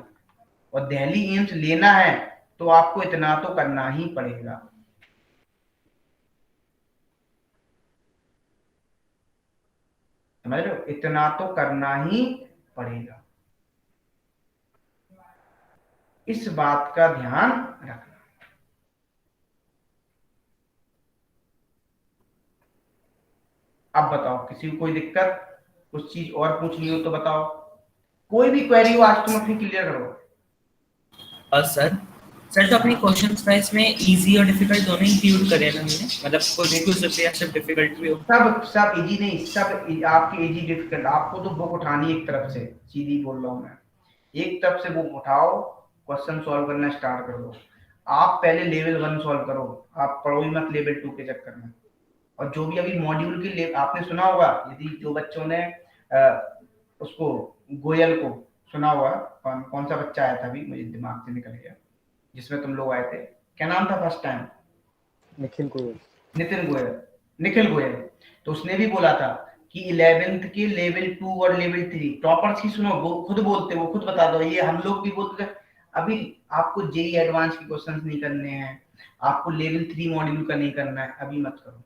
और दिल्ली एम्स लेना है तो आपको इतना तो करना ही पड़ेगा। समझ रहे हो, इतना तो करना ही पड़ेगा। इस बात का ध्यान रखना। अब बताओ, किसी को कोई दिक्कत, कुछ चीज और पूछनी हो तो बताओ, कोई भी क्वेरी हो आज तुम अपनी क्लियर करो। सर तो अपनी क्वेश्चंस का इसमें इजी और डिफिकल्ट दोनों इंक्लूड करे ना हमने, मतलब कुछ या सब डिफिकल्ट भी हो? सब इजी नहीं, सब आपकी इजी डिफिकल्ट। आपको तो बुक उठानी है एक तरफ से, सीधी बोल रहा हूँ मैं, एक तरफ से बुक उठाओ, क्वेश्चन सॉल्व करना स्टार्ट कर दो। आप पहले लेवल 1 सॉल्व करो, आप पढ़ो ही मत लेवल 2 के चक्कर में। और जो भी अभी मॉड्यूल के आपने सुना होगा, यदि जो बच्चों ने उसको गोयल को सुना हुआ, कौन सा बच्चा आया था अभी मुझे दिमाग से निकल गया, जिसमें तुम लोग आए थे, क्या नाम था फर्स्ट टाइम? निखिल गोयल। तो उसने भी बोला था कि 11th के लेवल 2 और लेवल 3 टॉपर्स की सुनो, वो खुद बोलते, वो खुद बता दो, ये हम लोग भी बोलते थे। अभी आपको जेई एडवांस के क्वेश्चंस नहीं करने हैं, आपको लेवल 3 मॉड्यूल का नहीं करना है, अभी मत करो।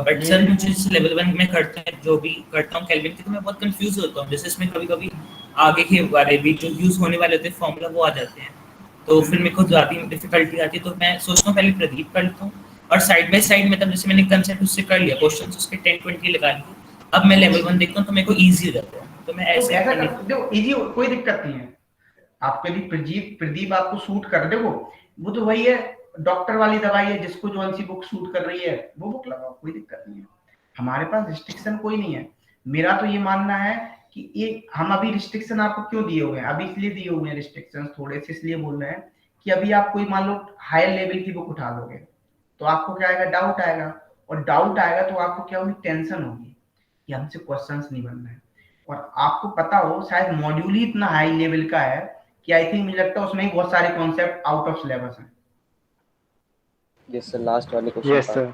बट सर मुझे इस लेवल 1 में करता है, जो भी करता हूँ केल्विन की, तो मैं बहुत कंफ्यूज होता हूँ। जैसे इसमें कभी-कभी आगे के बारे भी जो यूज होने वाले होते हैं फॉर्मूला वो आ जाते हैं, तो फिर मेरे को ज्यादा डिफिकल्टी आती है। तो मैं सोचता हूँ पहले प्रदीप कर लेता हूँ, और साइड बाय साइड मतलब जैसे मैंने कंसेप्ट उससे कर लिया, क्वेश्चंस उसके 10-20 लगा लिए, अब मैं लेवल 1 देखता हूँ तो मेरे को इजी हो जाता है। तो मैं ऐसा देखो इजी, कोई दिक्कत नहीं है आपको। यदि प्रदीप आपको सूट कर दे, वो तो वही है, डॉक्टर वाली दवाई है, जिसको जो सी बुक सूट कर रही है वो बुक लगाओ, कोई दिक्कत नहीं है। हमारे पास रिस्ट्रिक्शन कोई नहीं है। मेरा तो ये मानना है कि ये हम अभी रिस्ट्रिक्शन आपको क्यों दिए हुए हैं, अभी इसलिए दिए हुए हैं रिस्ट्रिक्शन थोड़े से, इसलिए बोल रहे हैं कि अभी आप कोई मान लो हायर लेवल की बुक उठा लोगे तो आपको क्या आएगा, डाउट आएगा, और डाउट आएगा तो आपको क्या होगी, टेंशन होगी कि हमसे क्वेश्चंस नहीं बन रहे हैं। और आपको पता हो शायद मॉड्यूल ही इतना हाई लेवल का है कि आई थिंक मुझे लगता है उसमें ही बहुत सारे कॉन्सेप्ट आउट ऑफ सिलेबस हैं। यस सर, लास्ट वाले क्वेश्चन यस सर।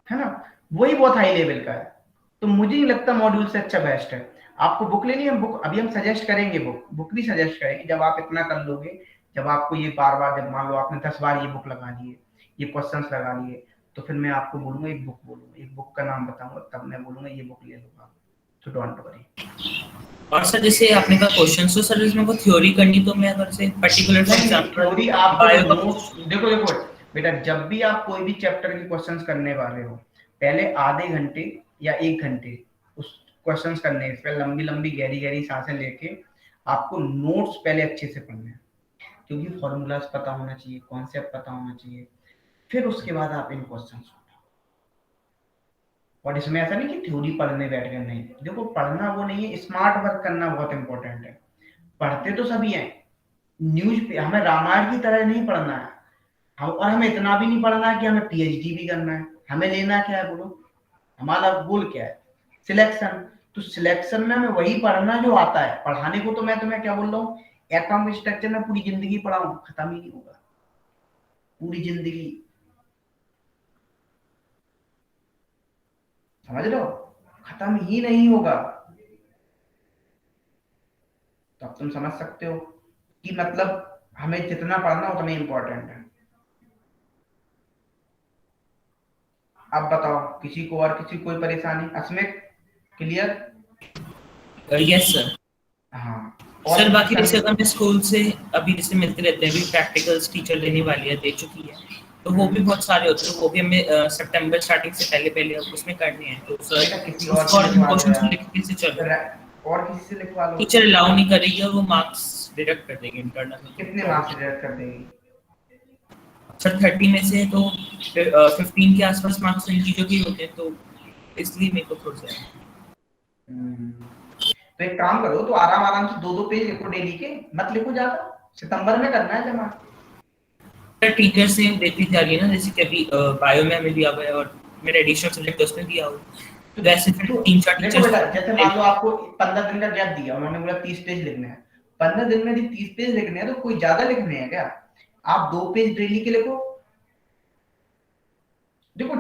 है ना, वही बहुत हाई लेवल का है। तो मुझे नहीं लगता मॉड्यूल से अच्छा बेस्ट है। आपको बुक लेनी है, बुक अभी हम सजेस्ट करेंगे, बुक भी सजेस्ट करेंगे। जब आप इतना कर लोगे, जब आपको ये बार बार, जब मान लो आपने 10 बार ये बुक लगा लिए, ये क्वेश्चंस लगा लिए, तो फिर मैं आपको बोलूंगा एक बुक बोलूंगा, एक बुक का नाम बताऊंगा, तब मैं बोलूंगा ये बुक ले लो आप। तो डोंट वरी। और सर जैसे आपने कहा क्वेश्चन, तो सर इसमें कोई थ्योरी करनी, तो मैं अगर से पर्टिकुलर फॉर एग्जांपल थ्योरी आप बायो का देखो बेटा, जब भी आप कोई भी चैप्टर के क्वेश्चंस करने वाले हो, पहले आधे घंटे या 1 घंटे उस क्वेश्चंस करने, इस पे लंबी लंबी गहरी गहरी सांसें लेके आपको नोट्स पहले अच्छे से पढ़ने हैं, क्योंकि फॉर्मूलाज पता होना चाहिए, कॉन्सेप्ट पता होना चाहिए, फिर उसके बाद आप इन क्वेश्चंस। और इसमें ऐसा नहीं कि थ्योरी पढ़ने बैठ गए, नहीं। देखो पढ़ना वो नहीं है, स्मार्ट वर्क करना बहुत इंपॉर्टेंट है। पढ़ते तो सभी हैं, न्यूज पे हमें रामायण की तरह नहीं पढ़ना है, और हमें इतना भी नहीं पढ़ना है कि हमें पीएचडी भी करना है। हमें लेना क्या है बोलो, हमारा गोल क्या है? सिलेक्शन। तो सिलेक्शन में हमें वही पढ़ना जो आता है। पढ़ाने को तो मैं तुम्हें क्या बोल रहा हूँ, एटॉमिक स्ट्रक्चर में पूरी जिंदगी पढ़ाऊं, खत्म ही नहीं होगा पूरी जिंदगी, समझ रहे हो, खत्म ही नहीं होगा। तो अब तुम समझ सकते हो कि मतलब हमें जितना पढ़ना उतना इम्पोर्टेंट है। अब बताओ किसी को और किसी कोई परेशानी? अस्मित क्लियर? Yes sir. हाँ सर बाकी जैसे अगर मैं स्कूल से अभी जैसे मिलते रहते हैं, अभी प्रैक्टिकल्स टीचर लेने वाली है, दे चुकी है, तो वो भी बहुत सारे होते हैं, वो भी हमें सितंबर स्टार्टिंग से पहले पहले उसमें करने हैं। तो सर किसी और क्वेश्चन लिख के से चलो, और किसी से लिखवा लो। टीचर अलाउ नहीं करेगी और वो मार्क्स डिडक्ट कर देगी इंटरनल में। कितने मार्क्स डिडक्ट कर देगी? सर 30 में से तो 15 के आसपास मार्क्स इन चीजों के होते हैं, तो इसलिए मेरे को थोड़ा सा। तो एक काम करो, तो आराम से 2-2 पेज लिखो डेली के, मत लिखो ज्यादा, सितंबर में करना है जमा। सर टीचर से देती जा रही है ना, जैसे कि अभी बायो में हमें दिया हुआ है और मेरा एडिशनल सब्जेक्ट उसमें दिया हुआ है, तो वैसे फिर 3-4 टीचर्स, जैसे मान लो आपको 15 दिन का गैप दिया, उन्होंने बोला 30 पेज लिखने हैं, 15 दिन में भी 30 पेज लिखने हैं, तो कोई ज्यादा लिखने हैं क्या? आप 2 पेज डेली के लिखो। देखो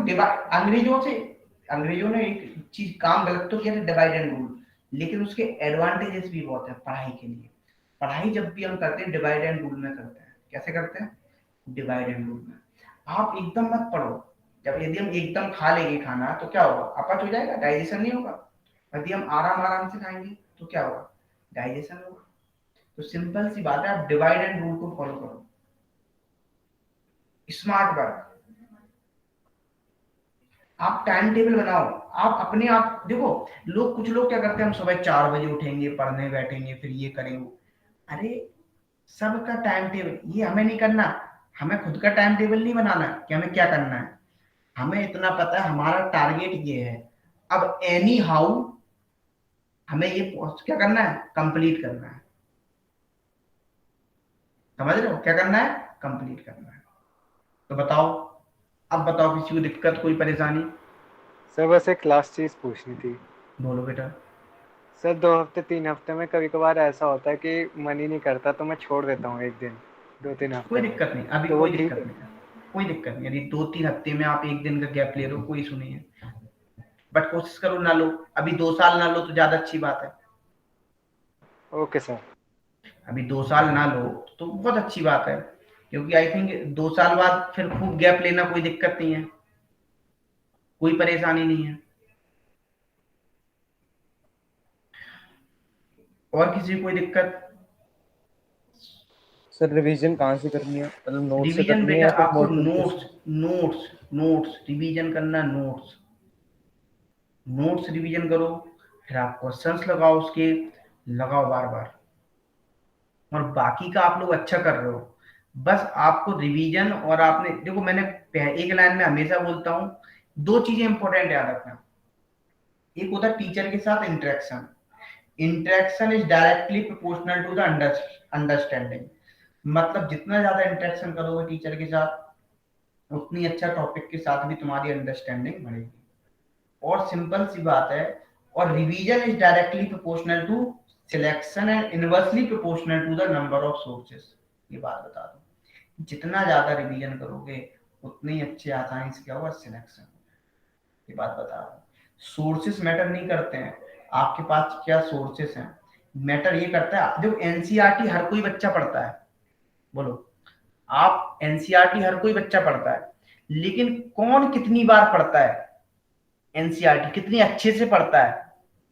अंग्रेजों ने एक चीज काम गलत तो किया था, डिवाइड एंड रूल, लेकिन उसके एडवांटेजेस भी बहुत है पढ़ाई के लिए। पढ़ाई जब भी हम करते हैं डिवाइड एंड रूल में करते हैं। कैसे करते हैं? डिवाइड एंड रूल में। आप एकदम मत पढ़ो। जब यदि हम एकदम खा लेंगे खाना तो क्या होगा? अपच हो जाएगा, डाइजेशन नहीं होगा। यदि हम आराम से खाएंगे तो क्या होगा? डाइजेशन होगा। तो सिंपल सी बात है, आप डिवाइड एंड रूल को फॉलो करो। स्मार्ट वर्क, आप टाइम टेबल बनाओ। आप अपने आप देखो, कुछ लोग क्या करते हैं, हम सुबह 4 बजे उठेंगे, पढ़ने बैठेंगे, फिर ये करेंगे। अरे सबका टाइम टेबल, ये हमें नहीं करना। हमें खुद का टाइम टेबल नहीं बनाना कि हमें क्या करना है। हमें इतना पता है हमारा टारगेट ये है, अब एनी हाउ हमें ये क्या करना है, कंप्लीट करना है। समझ रहे हो? क्या करना है? कंप्लीट करना है। तो बताओ, अब बताओ किसी को दिक्कत, कोई परेशानी? सर बस एक लास्ट चीज पूछनी थी। बोलो बेटा। सर 2 हफ्ते 3 हफ्ते में कभी कभार ऐसा होता है कि मन ही नहीं करता, तो मैं छोड़ देता हूँ 1 दिन 2-3 हफ्ते। कोई दिक्कत नहीं, अभी तो कोई दिक्कत नहीं, कोई दिक्कत नहीं। यदि 2-3 हफ्ते में आप 1 दिन का गैप ले रहे हो, कोई इशू नहीं है, बट कोशिश करो ना लो। अभी 2 साल ना लो तो ज्यादा अच्छी बात है। Okay sir. अभी 2 साल ना लो तो बहुत अच्छी बात है, क्योंकि आई थिंक 2 साल बाद फिर खूब गैप लेना कोई दिक्कत नहीं है, कोई परेशानी नहीं है। और किसी को कोई दिक्कत? सर रिवीजन कहाँ से करनी है, मतलब नोट्स से रिवीजन करनी है बेटा, या फिर आपको मॉड्यूल? नोट्स रिवीजन करना, नोट्स रिवीजन करो, फिर आप क्वेश्चंस लगाओ, उसके लगाओ बार बार। और बाकी का आप लोग अच्छा कर रहे हो, बस आपको रिवीजन। और आपने देखो, मैंने एक लाइन में हमेशा बोलता हूँ, 2 चीजें इंपॉर्टेंट याद रखना। एक होता है टीचर के साथ interaction. Interaction is directly proportional to the understanding. मतलब जितना ज्यादा इंटरेक्शन करोगे टीचर के साथ, उतनी अच्छा टॉपिक के साथ भी तुम्हारी अंडरस्टैंडिंग बढ़ेगी। और सिंपल सी बात है, और revision is directly proportional to selection and inversely proportional to the number of sources. ये बात बता दो, जितना ज्यादा रिवीजन करोगे उतने ही अच्छे आसानी से क्या होगा सिलेक्शन। ये बात बता रहा हूँ। सोर्सेस मैटर नहीं करते हैं, आपके पास क्या सोर्सेस हैं, मैटर ये करता है जो एनसीईआरटी हर कोई बच्चा पढ़ता है। बोलो आप, एनसीईआरटी हर कोई बच्चा पढ़ता है, लेकिन कौन कितनी बार पढ़ता है, एनसीईआरटी कितनी अच्छे से पढ़ता है,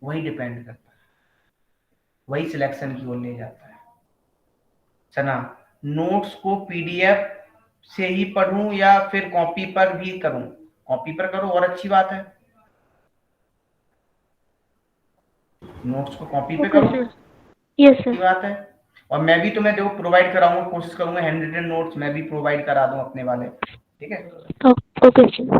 वही डिपेंड करता है, वही सिलेक्शन की ओर ले जाता है। चना नोट्स को पीडीएफ से ही पढ़ूं या फिर कॉपी पर भी करूं? कॉपी पर करो और अच्छी बात है, नोट्स को कॉपी पे करो, यस अच्छी सर। बात है। और मैं भी तुम्हें जो प्रोवाइड कराऊंगा, कोशिश करूंगा हैंड रिटन नोट्स मैं भी प्रोवाइड करा दूं अपने वाले, ठीक है। Okay sir.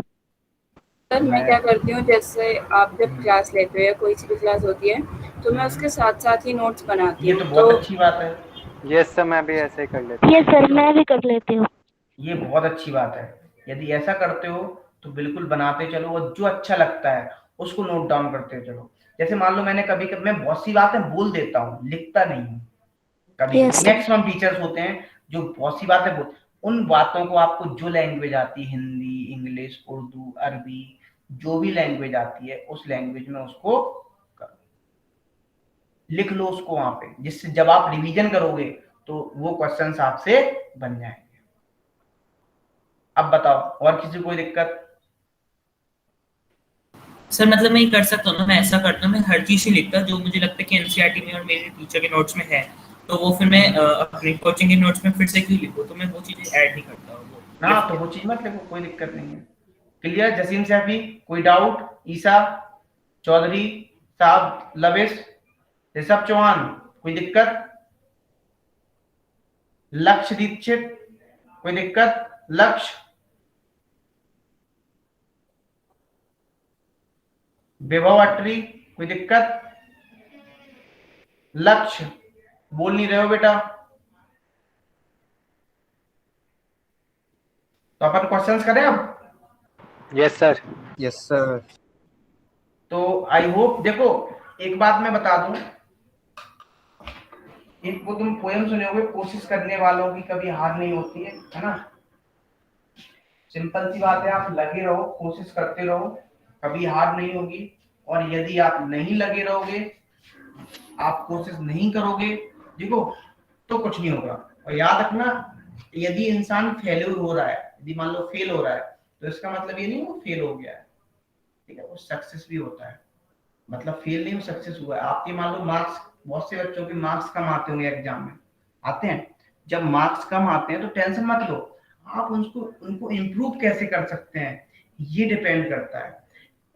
सर मैं क्या करती हूँ, जैसे आप जब क्लास लेते हो या कोई सी भी क्लास होती है तो मैं उसके साथ साथ ही नोट्स बनाती ये हूँ। तो बहुत अच्छी बात है, यस सर, मैं भी ऐसे ही कर लेता हूँ। यस सर, मैं भी कर लेती हूँ। ये बहुत अच्छी बात है। यदि ऐसा करते हो तो बिल्कुल बनाते चलो, और जो अच्छा लगता है उसको नोट डाउन करते चलो। जैसे मान लो मैंने कभी कभी मैं बहुत सी बातें बोल देता हूँ, लिखता नहीं हूँ। कभी Yes. मैक्सिमम टीचर्स होते हैं जो बहुत सी बातें बोल, उन बातों को आपको जो लैंग्वेज आती है, हिंदी, इंग्लिश, उर्दू, अरबी, जो भी लैंग्वेज आती है उस लैंग्वेज में उसको करो, लिख लो उसको वहां पे, जिससे जब आप रिवीजन करोगे तो वो क्वेश्चंस आपसे बन जाएंगे। अब बताओ और किसी को कोई दिक्कत? सर मतलब मैं ये कर सकता हूँ ना, मैं ऐसा करता हूँ, मैं हर चीज ही लिखता जो मुझे लगता है कि एनसीईआरटी में और मेरे टीचर के नोट्स में है, तो वो फिर मैं अपने कोचिंग के नोट्स में फिर से क्यों लिखूं, तो मैं वो चीजें ऐड नहीं करता हूँ। ना तो वो चीज मत लिखो, कोई दिक्कत नहीं है। क्लियर? जसीम सैफी कोई डाउट? ईसा चौधरी साहब, लविश, ऋषभ चौहान कोई दिक्कत? लक्ष्य दीक्षित कोई दिक्कत? लक्ष्य, विभव अट्री कोई दिक्कत? लक्ष्य बोल नहीं रहे हो बेटा, तो अपन क्वेश्चंस करें अब। Yes sir. Yes sir. तो आई होप, देखो एक बात मैं बता दूं, एक वो तुम पोएम सुने होगे, कोशिश करने वालों की कभी हार नहीं होती है ना। सिंपल सी बात है, आप लगे रहो, कोशिश करते रहो, कभी हार नहीं होगी। और यदि आप नहीं लगे रहोगे, आप कोशिश नहीं करोगे, देखो तो कुछ नहीं होगा। और याद रखना, यदि इंसान फेल्यूर हो रहा है, यदि मान लो फेल हो रहा है, तो इसका मतलब ये नहीं वो फेल हो गया है, ठीक है, वो सक्सेस भी होता है। मतलब फेल नहीं, वो सक्सेस हुआ है। आपके मान लो मार्क्स, बहुत से बच्चों के मार्क्स कम आते होंगे एग्जाम में, आते हैं। जब मार्क्स कम आते हैं तो टेंशन मत लो, आप उनको इम्प्रूव कैसे कर सकते हैं ये डिपेंड करता है।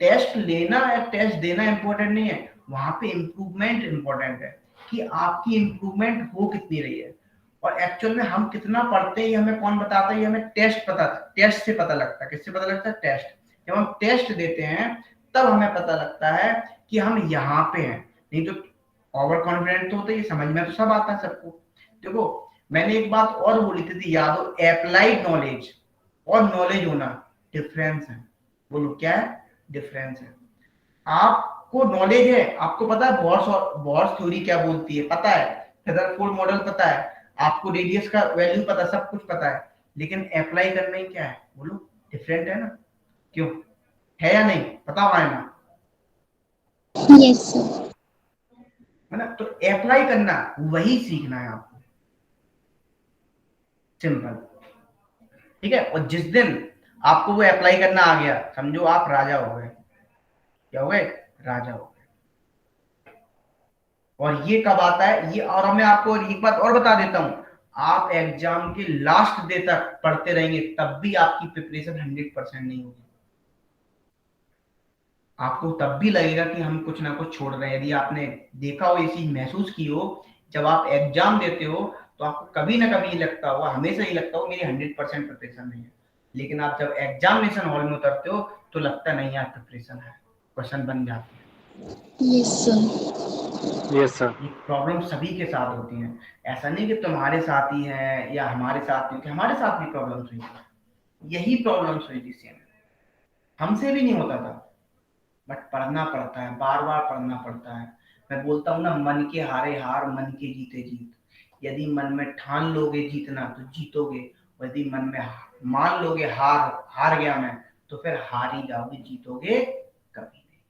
टेस्ट लेना या टेस्ट देना इंपॉर्टेंट नहीं है, वहां पे इम्प्रूवमेंट इंपॉर्टेंट है कि आपकी इम्प्रूवमेंट हो कितनी रही है। और एक्चुअल में हम कितना पढ़ते हैं ये हमें कौन बताता है? ये हमें टेस्ट से पता लगता है। किससे पता लगता है? टेस्ट। जब हम टेस्ट देते हैं तब हमें पता लगता है कि हम यहाँ पे हैं। नहीं तो ओवर कॉन्फिडेंट तो होते, ये समझ में तो सब आता है सबको। देखो मैंने एक बात और बोली थी, याद हो, अप्लाइड नॉलेज और नॉलेज होना डिफरेंस है। बोलो क्या है? डिफरेंस है। आपको नॉलेज है, आपको पता है बॉर्स थ्योरी क्या बोलती है, पता है, रदरफोर्ड मॉडल पता है, आपको रेडियस का वैल्यू पता, सब कुछ पता है, लेकिन अप्लाई करना ही क्या है? बोलो डिफरेंट है ना। क्यों है या नहीं? बताओ है ना? Yes sir. है ना। तो अप्लाई करना वही सीखना है आपको, सिंपल, ठीक है। और जिस दिन आपको वो अप्लाई करना आ गया, समझो आप राजा हो गए। क्या हो गए? राजा हो गए। और ये कब आता है ये, और मैं आपको एक बात और बता देता हूं, आप एग्जाम के लास्ट डे तक पढ़ते रहेंगे तब भी आपकी प्रिपरेशन 100% नहीं होगी। आपको तब भी लगेगा कि हम कुछ ना कुछ छोड़ रहे हैं। यदि आपने देखा हो, ये चीज महसूस की हो, जब आप एग्जाम देते हो तो आपको कभी ना कभी ये लगता होगा, हमेशा ही लगता हो मेरी 100% प्रिपरेशन नहीं है। लेकिन आप जब एग्जामिनेशन हॉल में उतरते हो तो लगता नहीं यार प्रिपरेशन है, क्वेश्चन बन जाते हैं। Yes sir. Yes sir. ये प्रॉब्लम सभी के साथ होती है, ऐसा नहीं कि तुम्हारे साथ ही है या हमारे साथ नहीं, कि हमारे साथ भी प्रॉब्लम हुई, यही प्रॉब्लम हुई थी सेम, हमसे भी नहीं होता था, बट पढ़ना पड़ता है, बार बार पढ़ना पड़ता है। मैं बोलता हूँ ना, मन के हारे हार, मन के जीते जीत। यदि मन में ठान लोगे जीतना तो जीतोगे, और यदि मन में मान लोगे हार गया मैं, तो फिर हार ही जाओगे, जीतोगे कभी नहीं।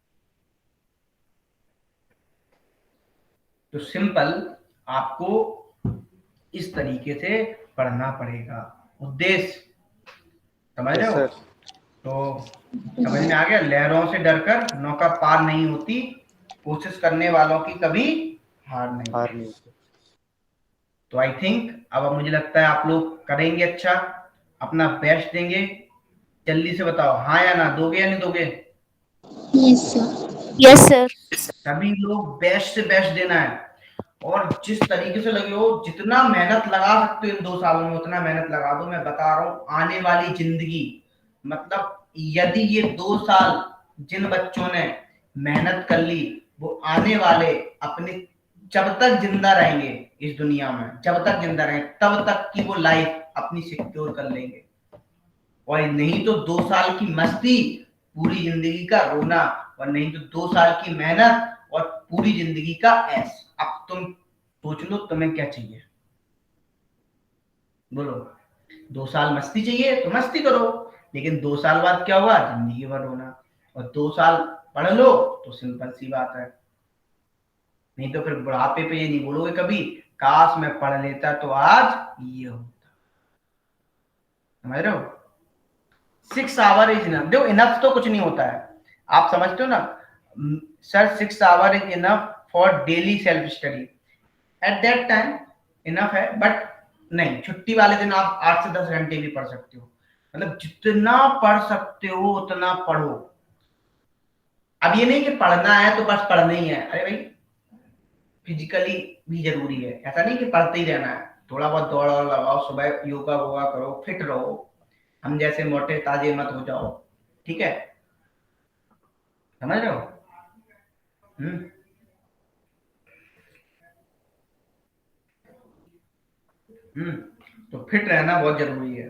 तो सिंपल आपको इस तरीके से पढ़ना पड़ेगा। उद्देश्य समझ रहे यस हो? सर। तो समझ में आ गया? लहरों से डरकर नौका पार नहीं होती, कोशिश करने वालों की कभी हार नहीं। हार नहीं होती। तो आई थिंक अब मुझे लगता है आप लोग करेंगे अच्छा, अपना बेस्ट देंगे। जल्दी से बताओ, हाँ या ना, दोगे या नहीं दोगे? Yes, sir. Yes sir. सभी लोग बेस्ट से बेस्ट देना है, और जिस तरीके से लगे हो, जितना मेहनत लगा सकते हो इन 2 सालों में उतना मेहनत लगा दो। मैं बता रहा हूँ, आने वाली जिंदगी, मतलब यदि ये 2 साल जिन बच्चों ने मेहनत कर ली, वो आने वाले अपने, जब तक जिंदा रहेंगे इस दुनिया में, जब तक जिंदा रहेंगे तब तक की वो लाइफ अपनी सिक्योर कर लेंगे। और नहीं तो 2 साल की मस्ती, पूरी जिंदगी का रोना, और नहीं तो 2 साल की मेहनत और पूरी जिंदगी का ऐश। अब तुम सोच लो तुम्हें क्या चाहिए, बोलो। 2 साल मस्ती चाहिए तो मस्ती करो, लेकिन 2 साल बाद क्या होगा? जिंदगी भर रोना। और 2 साल पढ़ लो तो सिंपल सी बात है, नहीं तो फिर बुढ़ापे पे ये नहीं बोलोगे कभी, काश मैं पढ़ लेता तो आज ये होता। समझ रहे हो? 6 आवर इज इनफ। देखो, इनफ तो कुछ नहीं होता है, आप समझते हो ना sir? 6 our is enough for daily self study. At that time enough है, बट नहीं, छुट्टी वाले दिन आप 8 से 10 घंटे भी पढ़ सकते हो। मतलब जितना पढ़ सकते हो उतना पढ़ो। अब ये नहीं कि पढ़ना है तो बस पढ़ना ही है। अरे भाई, फिजिकली भी जरूरी है, ऐसा नहीं कि पढ़ते ही रहना है। थोड़ा बहुत दौड़ लगाओ, सुबह योगा वोगा करो, फिट रहो। हम जैसे मोटे ताजे मत हो जाओ, ठीक है? समझ रहे हो? तो फिट रहना बहुत जरूरी है।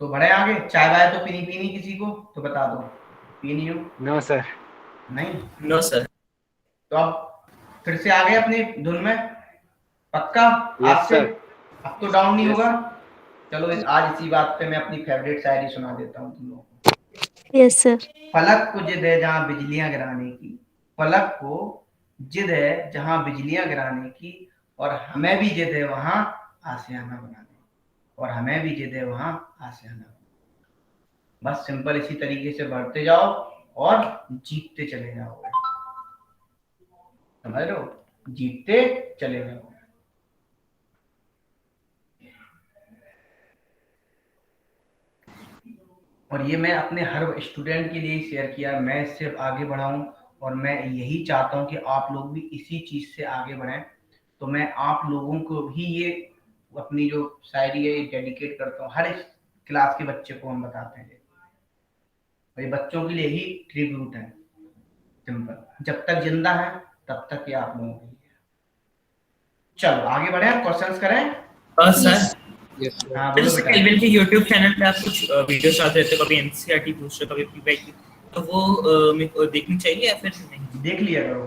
तो बढ़े आगे। चाय वाय तो पीनी किसी को तो बता दो, पीनी हो? No sir. नहीं? No sir. तो अब फिर से आ गए अपने धुन में, पक्का? यस आज से सर। अब तो डाउन नहीं Yes. होगा। चलो आज इसी बात पे मैं अपनी फेवरेट शायरी सुना देता हूँ तुम लोगों को। Yes sir. फलक को जिद है जहां बिजलियां गिराने की, फलक को जिद है जहां बिजलियां गिराने की, और हमें भी जिद है वहां आशियाना बनाने, और हमें भी जिद है वहां आशियाना। बस सिंपल इसी तरीके से बढ़ते जाओ और जीतते चले जाओ। समझ रहे हो? जीतते चले जाओ। और ये मैं अपने हर स्टूडेंट के लिए शेयर किया, मैं इससे आगे बढ़ाऊं, और मैं यही चाहता हूं कि आप लोग भी इसी चीज से आगे बढ़ें। तो मैं आप लोगों को भी ये अपनी जो शायरी है डेडिकेट करता हूँ। हर एक क्लास के बच्चे को हम बताते हैं, और ये बच्चों के लिए ही ट्रिब्यूट है। सिंपल, जब तक जिंदा है तब तक ये आप लोगों के लिए। चलो आगे बढ़े, क्वेश्चंस करें। सर हाँ फिर बोलो से बेटा। केल्विन के YouTube चैनल पे आप कुछ वीडियोस आते रहते हो, कभी एनसीईआरटी पूछ रहे हो, कभी पीवाईक्यू, तो वो मेरे को देखनी चाहिए या फिर नहीं? देख लिया करो।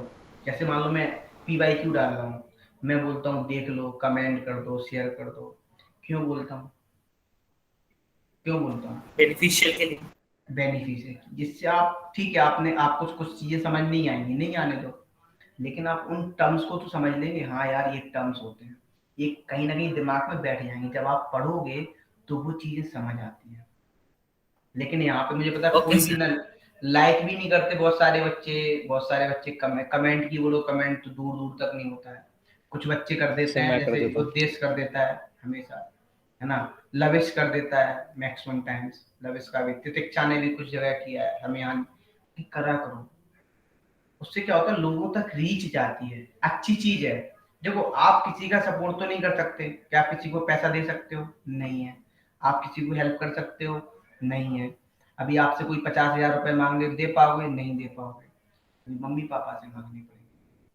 जैसे मान लो मैं PYQ डाल रहा हूँ, मैं बोलता हूँ देख लो, कमेंट कर दो, शेयर कर दो। क्यों बोलता हूँ? बेनिफिशियल के लिए। बेनिफिशियल, जिससे आप, ठीक है, आपको कुछ चीजें समझ नहीं आएंगी, नहीं आने दो, लेकिन आप उन टर्म्स को तो समझ लेंगे। हाँ यार, ये टर्म्स होते हैं, ये कहीं ना कहीं दिमाग में बैठ जाएंगे। जब आप पढ़ोगे तो वो चीजें समझ आती हैं। लेकिन यहाँ पे मुझे पता है कोई भी ना लाइक भी नहीं करते। बहुत सारे बच्चे कमेंट की बोलो, कमेंट तो दूर दूर तक नहीं होता है। कुछ बच्चे कर देते हैं, जैसे उद्देश्य कर देता है हमेशा, है ना, लविश कर देता है मैक्सिमम टाइम्स। लविश का भी तितिक्षा ने भी कुछ जगह किया है, हमें यहाँ करा करो। उससे क्या होता है, लोगों तक रीच जाती है, अच्छी चीज है। देखो, आप किसी का सपोर्ट तो नहीं कर सकते, क्या आप किसी को पैसा दे सकते हो? नहीं है। आप किसी को हेल्प कर सकते हो? नहीं है। अभी आपसे कोई 50,000 रुपए मांगे, दे पाओगे? नहीं दे पाओगे। मम्मी पापा से मांगने पड़ेंगे,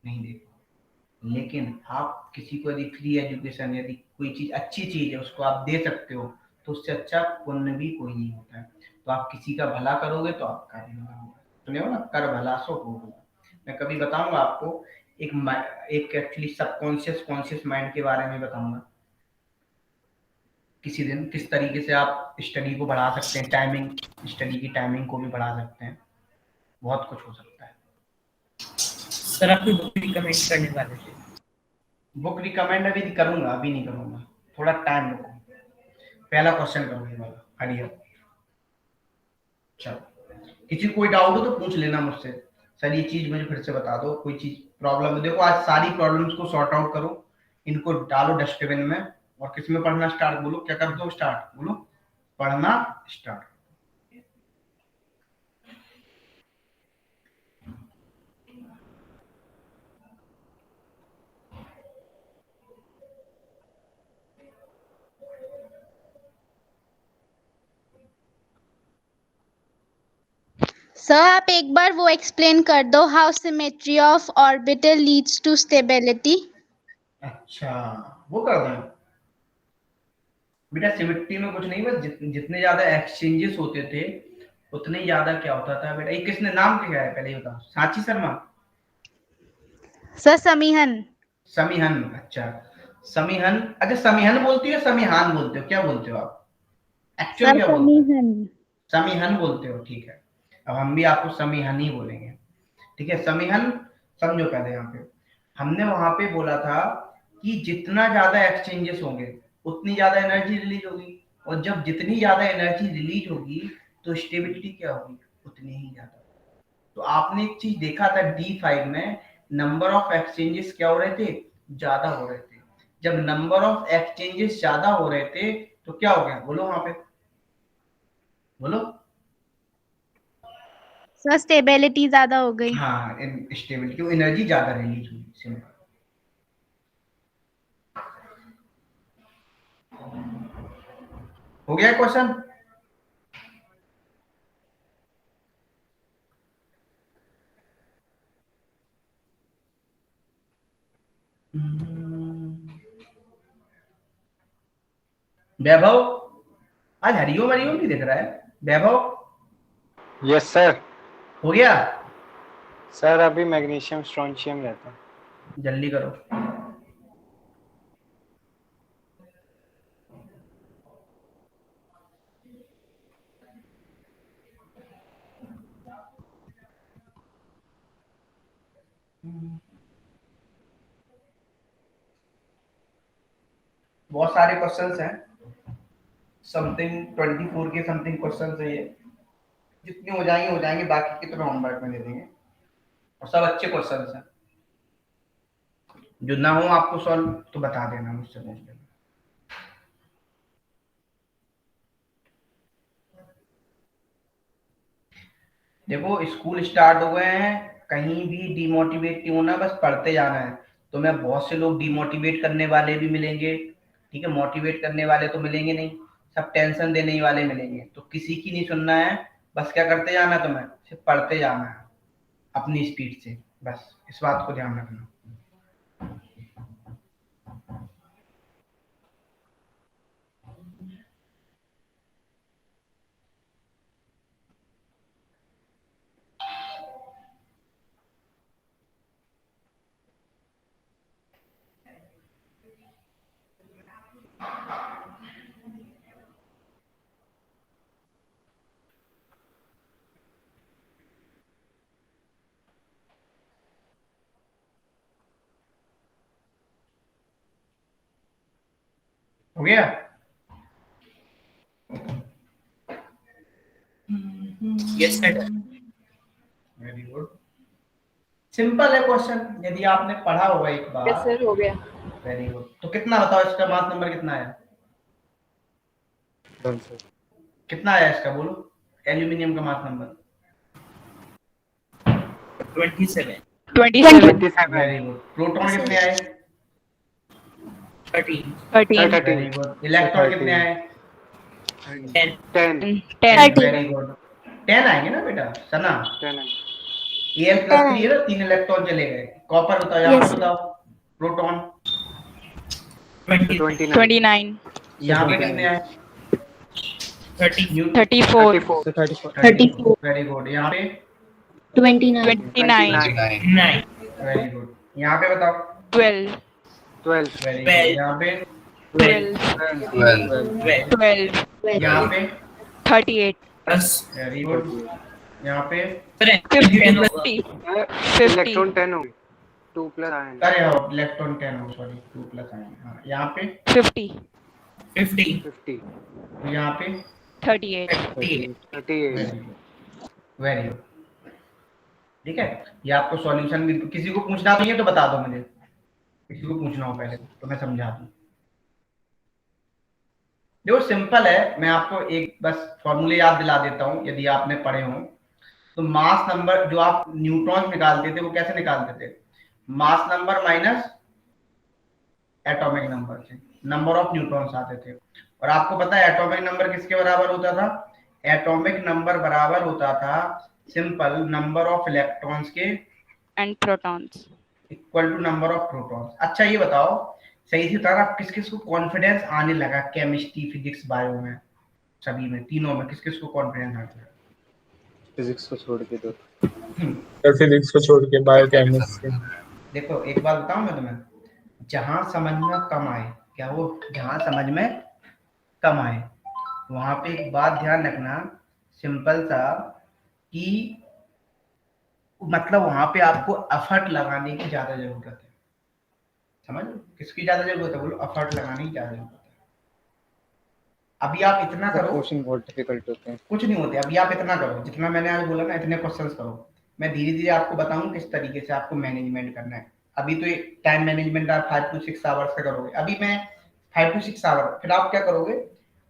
नहीं दे पाओगे। लेकिन आप किसी को यदि फ्री एजुकेशन, यदि कोई चीज अच्छी चीज है उसको आप दे सकते हो, तो उससे अच्छा पुण्य भी कोई नहीं होता है। तो आप किसी का भला करोगे तो आपका भी भला होगा। सुने हो ना, कर भला सो हो भला। मैं कभी बताऊंगा आपको एक एक्चुअली सबकॉन्शियस कॉन्शियस माइंड के बारे में बताऊंगा किसी दिन, किस तरीके से आप स्टडी को बढ़ा सकते हैं, टाइमिंग, स्टडी की टाइमिंग को भी बढ़ा सकते हैं, बहुत कुछ हो सकता है। सर आप कोई बुक रिकमेंड करने वाले थे? बुक रिकमेंड अभी करूंगा, अभी नहीं करूंगा, थोड़ा टाइम रुको। पहला क्वेश्चन करूंगा वाला, हरिया। चलो, किसी को कोई डाउट हो तो पूछ लेना मुझसे, सर ये चीज मुझे फिर से बता दो, कोई चीज प्रॉब्लम है। देखो आज सारी प्रॉब्लम्स को सॉर्ट आउट करो, इनको डालो डस्टबिन में, और किस में पढ़ना स्टार्ट, बोलो क्या कर दो स्टार्ट, बोलो पढ़ना स्टार्ट। सर आप एक बार वो एक्सप्लेन कर दो, how symmetry of orbital leads to stability. अच्छा, वो कर दें बेटा। सिमेट्री में कुछ नहीं, बस जितने ज्यादा एक्सचेंजेस होते थे उतने ज्यादा क्या होता था बेटा। ये किसने नाम क्या है पहले ये बताओ, सांची शर्मा? सर समीहन। समीहन, अच्छा समीहन। अच्छा समीहन बोलती हो समीहान बोलते हो, क्या बोलते हो आप एक्चुअली, क्या बोलते हो? समीहन। समीहन बोलते हो, ठीक है। अब हम भी आपको समीहन ही बोलेंगे, ठीक है। समीहन समझो पहले, यहाँ पे हमने वहां पे बोला था कि जितना ज्यादा एक्सचेंजेस होंगे उतनी ज्यादा एनर्जी रिलीज होगी, और जब जितनी ज्यादा एनर्जी रिलीज होगी तो स्टेबिलिटी क्या होगी, उतनी ही ज्यादा। तो आपने एक चीज देखा था D5 में, नंबर ऑफ एक्सचेंजेस क्या हो रहे थे, ज्यादा हो रहे थे। जब नंबर ऑफ एक्सचेंजेस ज्यादा हो रहे थे तो क्या हो गया, बोलो वहां पे, बोलो। सर स्टेबिलिटी ज्यादा हो गई। हाँ, स्टेबिलिटी, एनर्जी ज्यादा रिलीज हुई, सिंपल। हो गया क्वेश्चन? वैभव, आज हरिओम हरिओम नहीं दिख रहा है वैभव। Yes sir. हो गया सर अभी मैग्नीशियम स्ट्रोंशियम रहता है। जल्दी करो। बहुत सारे क्वेश्चंस हैं, समथिंग 24 के समथिंग क्वेश्चंस है ये। जितने हो जाएंगे, बाकी के तो मैं होमवर्क में दे देंगे, और सब अच्छे क्वेश्चंस हैं। जो ना हो आपको सॉल्व तो बता देना, मुझसे पूछ लेना। देखो स्कूल स्टार्ट हो गए हैं, कहीं भी डिमोटिवेट नहीं होना, बस पढ़ते जाना है। तो मैं बहुत से लोग डिमोटिवेट करने वाले भी मिलेंगे, ठीक है, मोटिवेट करने वाले तो मिलेंगे नहीं, सब टेंशन देने ही वाले मिलेंगे। तो किसी की नहीं सुनना है, बस क्या करते जाना है, तुम्हें सिर्फ पढ़ते जाना है अपनी स्पीड से, बस इस बात को ध्यान रखना। हो गया? Yes sir. Very good, simple है क्वेश्चन, यदि आपने पढ़ा होगा एक बार। यस सर, हो गया। Very good. तो कितना बताओ, इसका मार्क्स नंबर कितना है, कितना आया इसका, बोलो। एल्यूमिनियम का marks number 27। 27 very good. Proton कितने आए? 13। 13 वेरी गुड। इलेक्ट्रॉन कितने आए? 10। 10 वेरी गुड। 10 आएंगे ना बेटा, सना? 10 Al प्लस 3 है ना, 3 इलेक्ट्रॉन चले गए। कॉपर बताओ, यहाँ पे बताओ। प्रोटॉन 20। 29 यहाँ पे कितने आए? 30 34 So 34. 34 very good. यहाँ पे 29 29 9 वेरी गुड। यहाँ पे बताओ 12 12 वेरी गुड। यहाँ पे 12 12 यहाँ पे 38 प्लस वेरी गुड। यहाँ पे 50 इलेक्ट्रॉन 10 होगी 2 प्लस आयन। अरे हो इलेक्ट्रॉन 10 हो सॉरी 2 प्लस आयन। हाँ यहाँ पे 50 50 50 यहाँ पे 38 38 वेरी गुड। ठीक है, ये आपको सॉल्यूशन भी किसी को पूछना नहीं है तो बता दो मुझे, किसी को पूछना हो पहले तो मैं समझा दूं। देखो सिंपल है, मैं आपको एक बस फॉर्मूले याद दिला देता हूं यदि आपने पढ़े हो तो। मास नंबर जो आप न्यूट्रॉन निकालते थे वो कैसे निकालते थे? Mass number minus atomic number से नंबर ऑफ न्यूट्रॉन्स आते थे। और आपको पता है एटॉमिक नंबर किसके बराबर होता था? एटॉमिक नंबर बराबर होता था सिंपल नंबर ऑफ इलेक्ट्रॉन्स के and protons equal to number of protons. अच्छा ये बताओ सही से बताना, किस किस को कॉन्फिडेंस आने लगा केमिस्ट्री फिजिक्स बायो में, सभी में तीनों में किस किस को कॉन्फिडेंस आने लगा? फिजिक्स को छोड़ के दो। फिजिक्स को छोड़ के बायोकेमिस्ट्री। देखो एक बात बताऊं मैं तुम्हें, जहां समझ में कम आए, क्या वो जहां समझ में कम आए वहां पे एक बात ध्यान रखना सिंपल सा कि मतलब वहां पे आपको एफर्ट लगाने की ज्यादा जरूरत है। समझ लो किसकी ज्यादा जरूरत है? बोलो एफर्ट लगाने की ज्यादा जरूरत है। अभी आप इतना करो, क्वेश्चन बहुत डिफिकल्ट होते हैं। कुछ नहीं होते। अभी आप इतना करो जितना मैंने आज बोला ना, इतने क्वेश्चंस करो। मैं धीरे धीरे आपको बताऊं किस तरीके से आपको मैनेजमेंट करना है। अभी तो टाइम मैनेजमेंट आप 5 to 6 आवर्स का करोगे। अभी मैं 5 to 6 आवर, फिर आप क्या करोगे?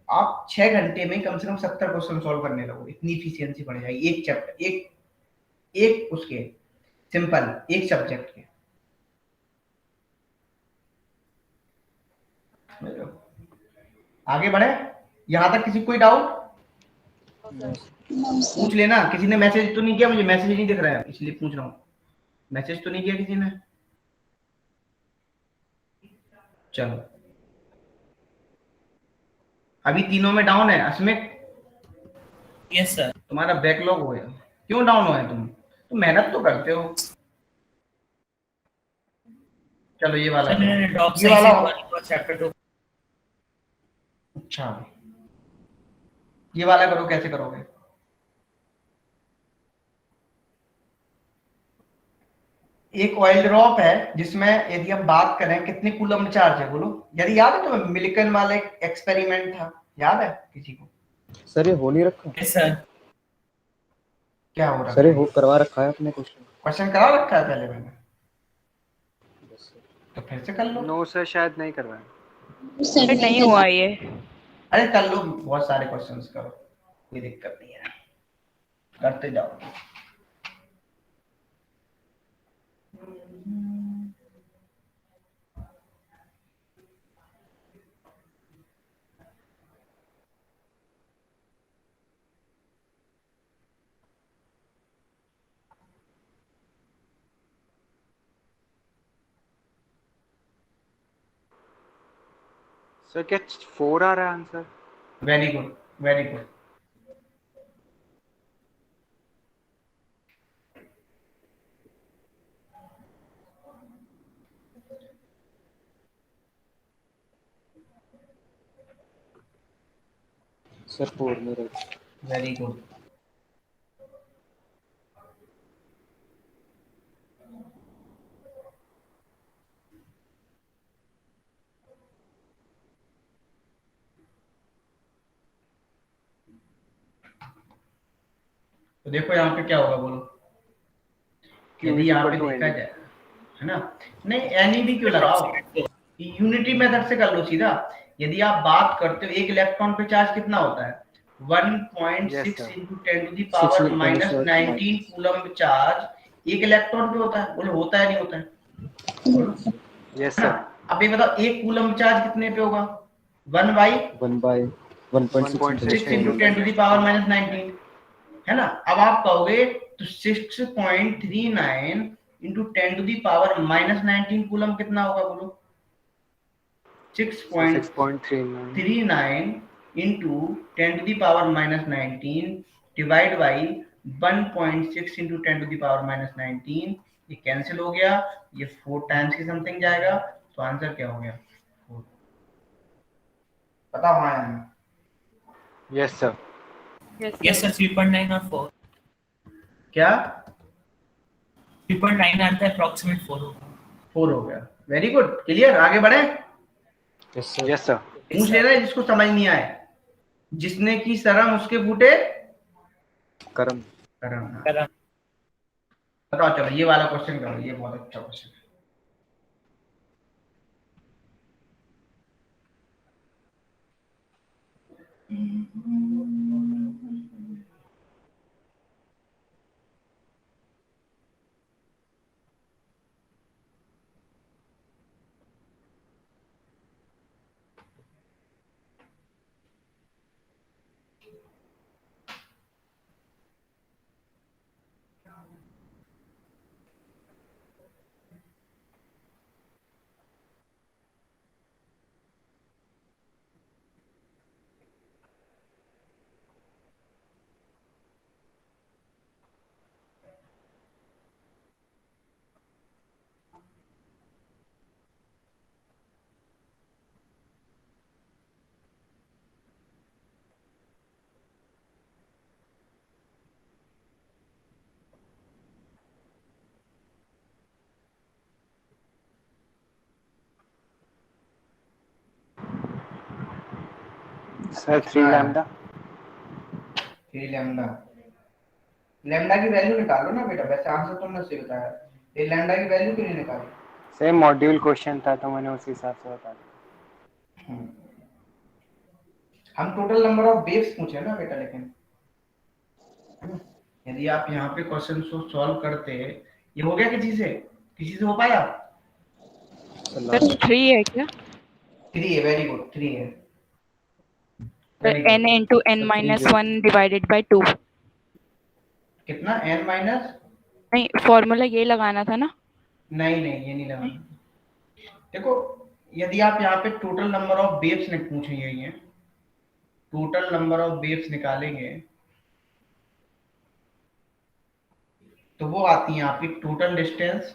आप 6 घंटे में कम से कम 70 क्वेश्चन सॉल्व करने लगोगे। इतनी इफिशियंसी बढ़ जाएगी एक चैप्टर एक उसके सिंपल एक सब्जेक्ट के। आगे बढ़े, यहां तक किसी कोई डाउट पूछ लेना। किसी ने मैसेज तो नहीं किया? मुझे मैसेज नहीं दिख रहा है इसलिए पूछ रहा हूँ। मैसेज तो नहीं किया किसी ने? चलो अभी तीनों में डाउन है। अस्मिक यस सर। तुम्हारा बैकलॉग हो गया, क्यों डाउन हो है? तुम मेहनत तो करते हो। चलो ये वाला सर मैंने ड्रॉप ये वाला चैप्टर 2। अच्छा ये वाला करो, कैसे करोगे? एक ऑयल ड्रॉप है जिसमें यदि हम बात करें कितने कूलम चार्ज है, बोलो। यदि याद है तुम्हें मिलिकन वाला एक एक्सपेरिमेंट था, याद है किसी को? सर ये हो नहीं रखा। Yes sir. क्या हो रहा सर ये है? हो करवा रखा है आपने क्वेश्चन करा रखा है पहले मैंने, तो फिर से कर लो। नो सर शायद नहीं करवाया। सर नहीं हुआ ये। अरे कर लो, बहुत सारे क्वेश्चंस करो, कोई दिक्कत नहीं है, करते जाओ। सर क्या 4 आ रहा है answer? Very good very good. Sir 4 में रख। Very good. तो देखो यहाँ पे क्या होगा, बोलो। यदि यहाँ पे देखा जाए, है ना? नहीं एनी भी क्यों लगाओ, यूनिटी मेथड से कर लो सीधा। यदि आप बात करते हो एक इलेक्ट्रॉन पे चार्ज कितना होता है? 1.6 into 10 to the power minus 19 coulomb charge एक इलेक्ट्रॉन पे होता है। बोलो होता है नहीं होता है? Yes sir. अब ये बताओ एक कूलम चार्ज कितने पे होगा? 1 by 1/1.6 into 10 to the power minus 19, है ना? अब आप कहोगे तो 6.39 into 10 to the power minus 19 coulomb कितना होगा? बोलो 6.39 into 10 to the power minus 19 divide by 1.6 into 10 to the power minus 19, ये कैंसिल हो गया, ये 4 टाइम्स की समथिंग जाएगा, तो आंसर क्या हो गया 4। बताओ हाँ या ना। Yes sir. यस सर 3.9 और 4 क्या 3.9 आता है अप्रॉक्सीमेट 4 होगा 4 हो गया। वेरी गुड, क्लियर, आगे बढ़े। Yes sir. Yes sir. पूछ लेना है जिसको समझ नहीं आए, जिसने की शर्म उसके फूटे करम। करम। करम। बताओ चलो ये वाला क्वेश्चन करो, ये बहुत अच्छा क्वेश्चन है। Sir 3 lambda. 3 लैम्डा, लैम्डा की वैल्यू निकालो ना बेटा, वैसे आंसर तुमने सही बताया, ये लैम्डा की वैल्यू क्यों नहीं निकाली? सेम मॉड्यूल क्वेश्चन था तो मैंने उस हिसाब से बता दिया। हम टोटल नंबर ऑफ वेव्स पूछे ना बेटा, लेकिन यदि आप यहाँ पे क्वेश्चन को सॉल्व करते, ये हो गया किसी से हो पाया? सर 3 है क्या? 3 है, वेरी गुड, 3 है। Sir n into n minus 1 divided by 2। कितना n माइनस? नहीं, फॉर्मूला ये लगाना था ना। नहीं ये नहीं लगाना। देखो यदि आप यहाँ पे टोटल नंबर ऑफ वेव्स ने पूछे हैं, टोटल नंबर ऑफ वेव्स निकालेंगे तो वो आती है आपकी total distance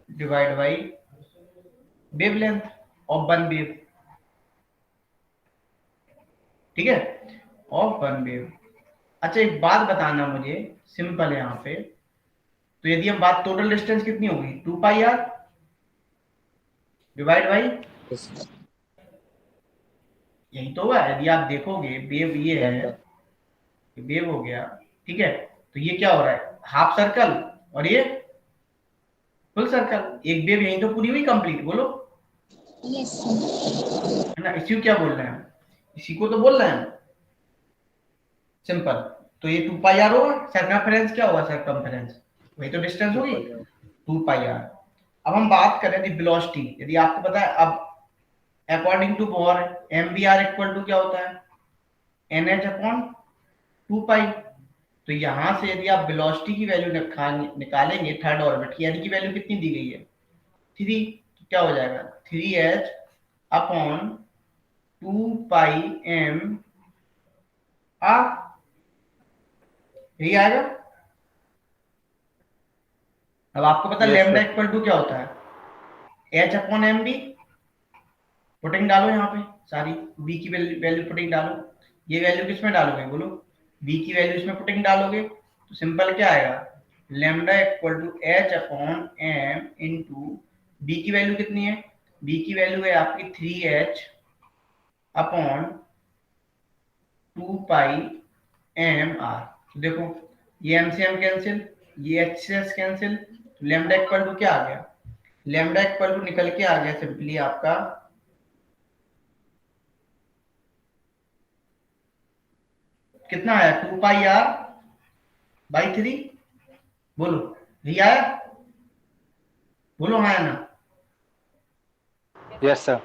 divide by wavelength of one wave, ठीक है, ऑफ वन वेव। अच्छा एक बात बताना मुझे, सिंपल है यहाँ पे, तो यदि हम बात टोटल डिस्टेंस कितनी होगी 2 पाई आर डिवाइड बाई, यही तो हुआ। यदि आप देखोगे वेव ये है, वेव हो गया, ठीक है, तो ये क्या हो रहा है हाफ सर्कल और ये फुल सर्कल, एक वेव यही तो पूरी हुई कंप्लीट, बोलो यस है ना। इसी को क्या बोल रहे हैं, इसी को तो बोल रहे हैं सिंपल। तो ये 2 पाई आर होगा, सर्कमफेरेंस क्या होगा, सर्कमफेरेंस वही तो डिस्टेंस होगी 2 पाई आर। अब हम बात करें यदि वेलोसिटी, यदि आपको पता है अब according to Bohr mvr equal to क्या होता है nh अपॉन 2 पाई। तो यहां से यदि आप वेलोसिटी की वैल्यू निकालेंगे थर्ड ऑर्बिट की, यानी कि वैल्यू कितनी दी गई है 3, तो क्या हो जाएगा 3h अपॉन 2 पाई m r, यही आएगा। अब आपको पता है लैम्डा इक्वल टू क्या होता है h upon M B, putting डालो यहाँ पे सारी b की वैल्यू पुटिंग डालो, ये वैल्यू किसमें डालोगे बोलो, b की वैल्यू इसमें पुटिंग डालोगे, तो सिंपल क्या आएगा lambda equal to h upon m into b की वैल्यू कितनी है, b की वैल्यू है आपकी 3h अपॉन 2 पाई m r। तो देखो ये m से m कैंसिल, ये h से h कैंसिल, तो लैम्डा इक्वल टू क्या आ गया, लैम्डा इक्वल टू निकल के आ गया सिंपली आपका कितना आया 2 पाई r बाई 3, बोलो यही आया, बोलो हाँ या ना। Yes sir.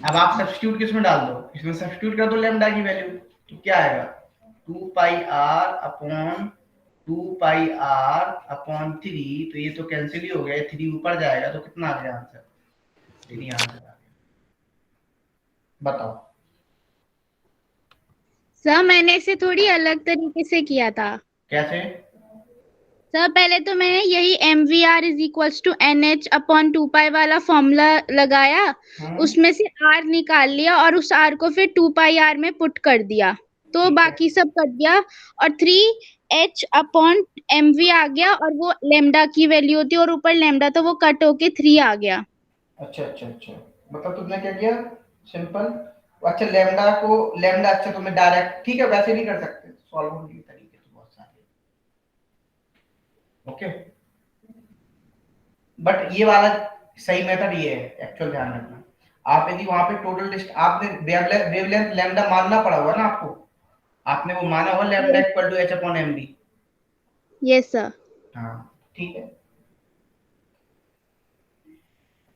अब आप सब्स्टिट्यूट किसमें डाल दो, इसमें सब्स्टिट्यूट कर दो लैम्डा की वैल्यू, तो क्या आएगा 2 पाई r अपॉन 2 पाई r अपॉन 3, तो ये तो कैंसिल ही हो गया, 3 ऊपर जाएगा तो कितना आ गया आंसर नहीं आंसर आ गया। बताओ। सर मैंने इसे थोड़ी अलग तरीके से किया था। कैसे? सर पहले तो मैंने यही MVR is equals to NH upon 2 pi वाला फॉर्मूला लगाया, उसमें से R निकाल लिया और उस R को फिर 2 पाई R में पुट कर दिया, तो ठीक है। बाकी सब कट गया और 3H अपॉन MV आ गया और वो लेमडा की वैल्यू होती है और ऊपर लेमडा, तो वो कट होके 3 आ गया। अच्छा अच्छा अच्छा, मतलब तुमने क्या किया? सिंपल। अच्छा लेमडा अच्छा तुमने डायरेक्ट, ठीक है वैसे नहीं कर सकते, सॉल्व होने के तरीके तो बहुत सारे। ओके, बट ये वाला सही मेथड ये है एक्चुअल, ध्यान रखना। आप यदि वहां पे टोटल डिस्ट आपने वेवलेंथ लैम्डा मानना पड़ा होगा ना आपको, आपने वो माना होगा lambda equal to h upon mv। Yes sir. हाँ ठीक है,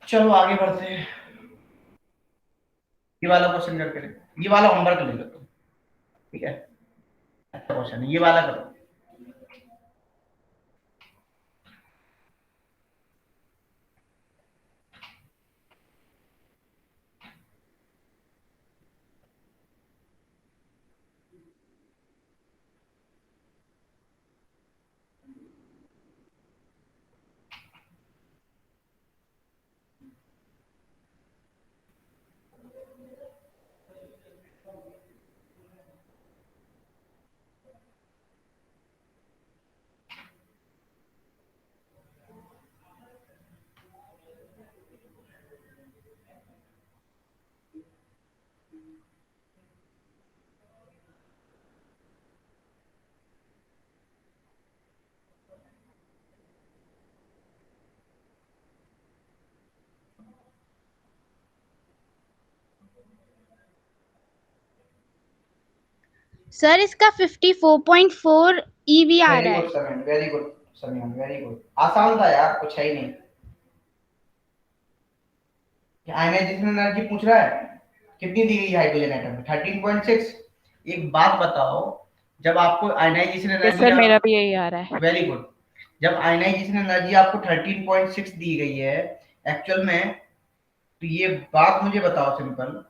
चलो आगे बढ़ते हैं। ये वाला क्वेश्चन करके देखो, ये वाला होमवर्क ले लो तुम, ठीक है? अच्छा क्वेश्चन ये वाला करो। सर इसका 54.4 EV आ वेरी रहा गुड है। Sameen, very good Sameen, very good. आसान था यार, कुछ है ही नहीं। आयनाइजेशन एनर्जी पूछ रहा है, कितनी दी गई हाइड्रोजन एटम में? 13.6। एक बात बताओ, जब आपको आयनाइजेशन यस एनर्जी, सर, मेरा भी यही आ रहा है। वेरी गुड, जब आयनाइजेशन एनर्जी आपको 13.6 दी गई है एक्चुअल में, तो ये बात मुझे बताओ सिंपल,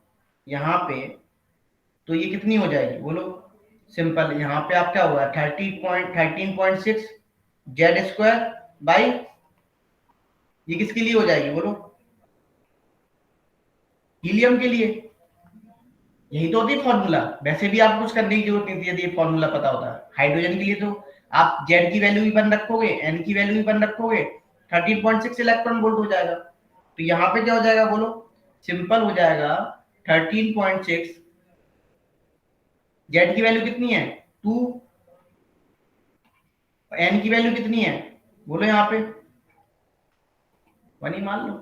यहाँ पे तो ये कितनी हो जाएगी बोलो? सिंपल, यहाँ पे आप क्या हुआ 13.6 जेड स्क्वायर बाई, ये किसके लिए हो जाएगी बोलो? हीलियम के लिए। यही तो होती है फॉर्मूला, वैसे भी आपको कुछ करने की जरूरत नहीं थी यदि ये फॉर्मूला पता होता। हाइड्रोजन के लिए तो आप जेड की वैल्यू भी बन रखोगे, एन की वैल्यू भी बन रखोगे, 13.6 इलेक्ट्रॉन वोल्ट हो जाएगा। तो यहाँ पे क्या हो जाएगा बोलो? सिंपल हो जाएगा 13.6, जेड की वैल्यू कितनी है 2, एन की वैल्यू कितनी है बोलो? यहाँ पे 1 ही मान लो,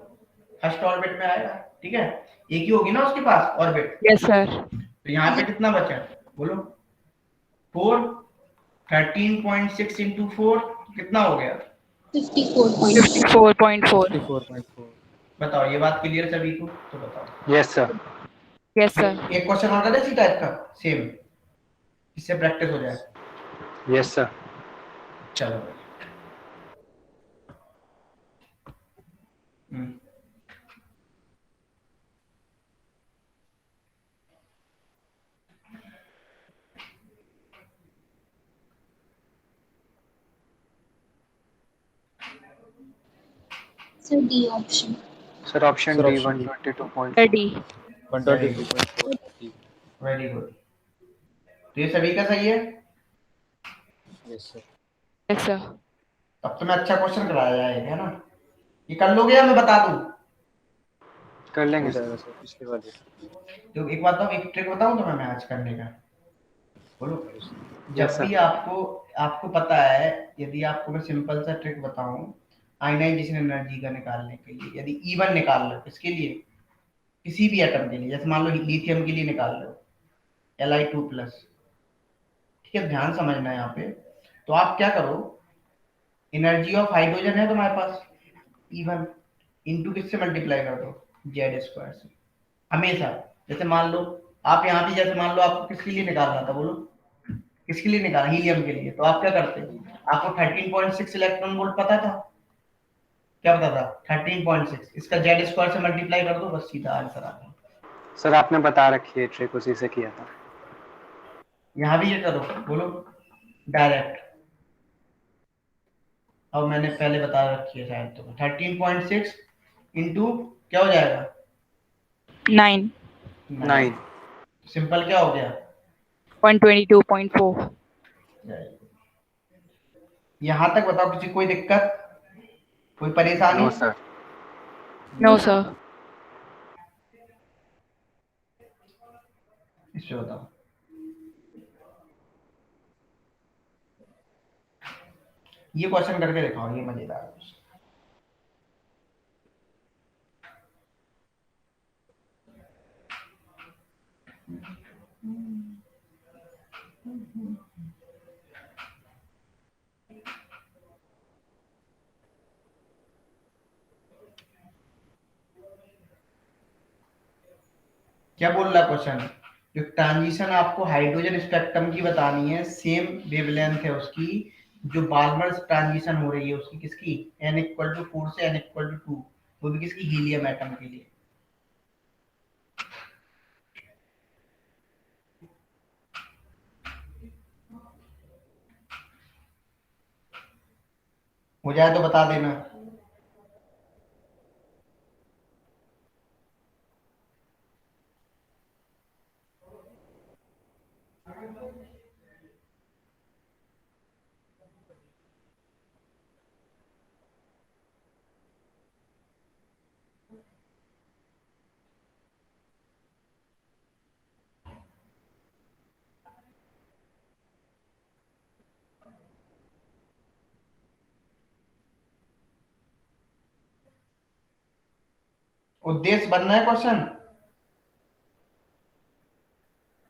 फर्स्ट ऑर्बिट में आएगा, ठीक है? एक ही होगी ना उसके पास ऑर्बिट। Yes sir. तो यहाँ पे कितना बचा बोलो? 4, 13.6 इंटू 4 कितना हो गया? 54.4। 54.4। बताओ, ये बात क्लियर सभी को? तो बताओ। Yes sir. Yes sir. एक क्वेश्चन और इसी टाइप का सेम, इससे प्रैक्टिस हो जाए। Yes sir. चलो sir D option. Sir option D 122.4। Sir D. 123.4। Very good, तो ये सभी का सही है। Yes sir. Yes sir. अब तो मैं अच्छा क्वेश्चन कराया है ना? ये कर लोगे या मैं बता दूं? कर लेंगे हो सर। जाएगा सर, पिछली बार तो एक बात बताओ, एक ट्रिक बताऊं तो मैं आज करने का बोलो। जब Yes, sir. भी आपको पता है, यदि आपको मैं सिंपल सा ट्रिक बताऊं आयनाइजेशन एनर्जी का निकालने के लिए, यदि E1 निकाल लो, इसके लिए किसी भी एटम के लिए, जैसे मान लो लिथियम के लिए निकाल लो Li2+, ठीक है? ध्यान समझना है यहाँ पे। तो आप क्या करो, एनर्जी ऑफ हाइड्रोजन है तुम्हारे पास E1, इनटू किससे मल्टीप्लाई कर दो? जेड स्क्वायर से हमेशा। जैसे मान लो आप यहाँ पे, जैसे मान लो आपको किसके लिए निकालना था बोलो? किसके लिए निकाला? हीलियम के लिए। तो आप क्या करते? आपको 13.6 इलेक्ट्रॉन वोल्ट पता था, क्या बता था 13.6, इसका जेड स्क्वायर से मल्टीप्लाई कर दो, बस सीधा आंसर आ गया। सर आपने बता रखी है ट्रिक, उसी से किया था। यहाँ भी ये करो, बोलो डायरेक्ट। अब मैंने पहले बता रखी है शायद, तो 13.6 इंटू क्या हो जाएगा 9 9 सिंपल क्या हो गया 122.4 यहाँ तक बताओ, किसी कोई दिक्कत, कोई परेशानी? No sir. नो सर इससे बताओ, ये क्वेश्चन करके दिखाओ, ये मजेदार है। क्या बोल रहा है क्वेश्चन? जो ट्रांजिशन आपको हाइड्रोजन स्पेक्ट्रम की बतानी है, सेम वेवलेंथ है उसकी, जो बाल्मर ट्रांजिशन हो रही है उसकी, किसकी n=4 से n=2, वो भी किसकी, हीलियम एटम के लिए। हो जाए तो बता देना। उद्देश्य बनना है क्वेश्चन,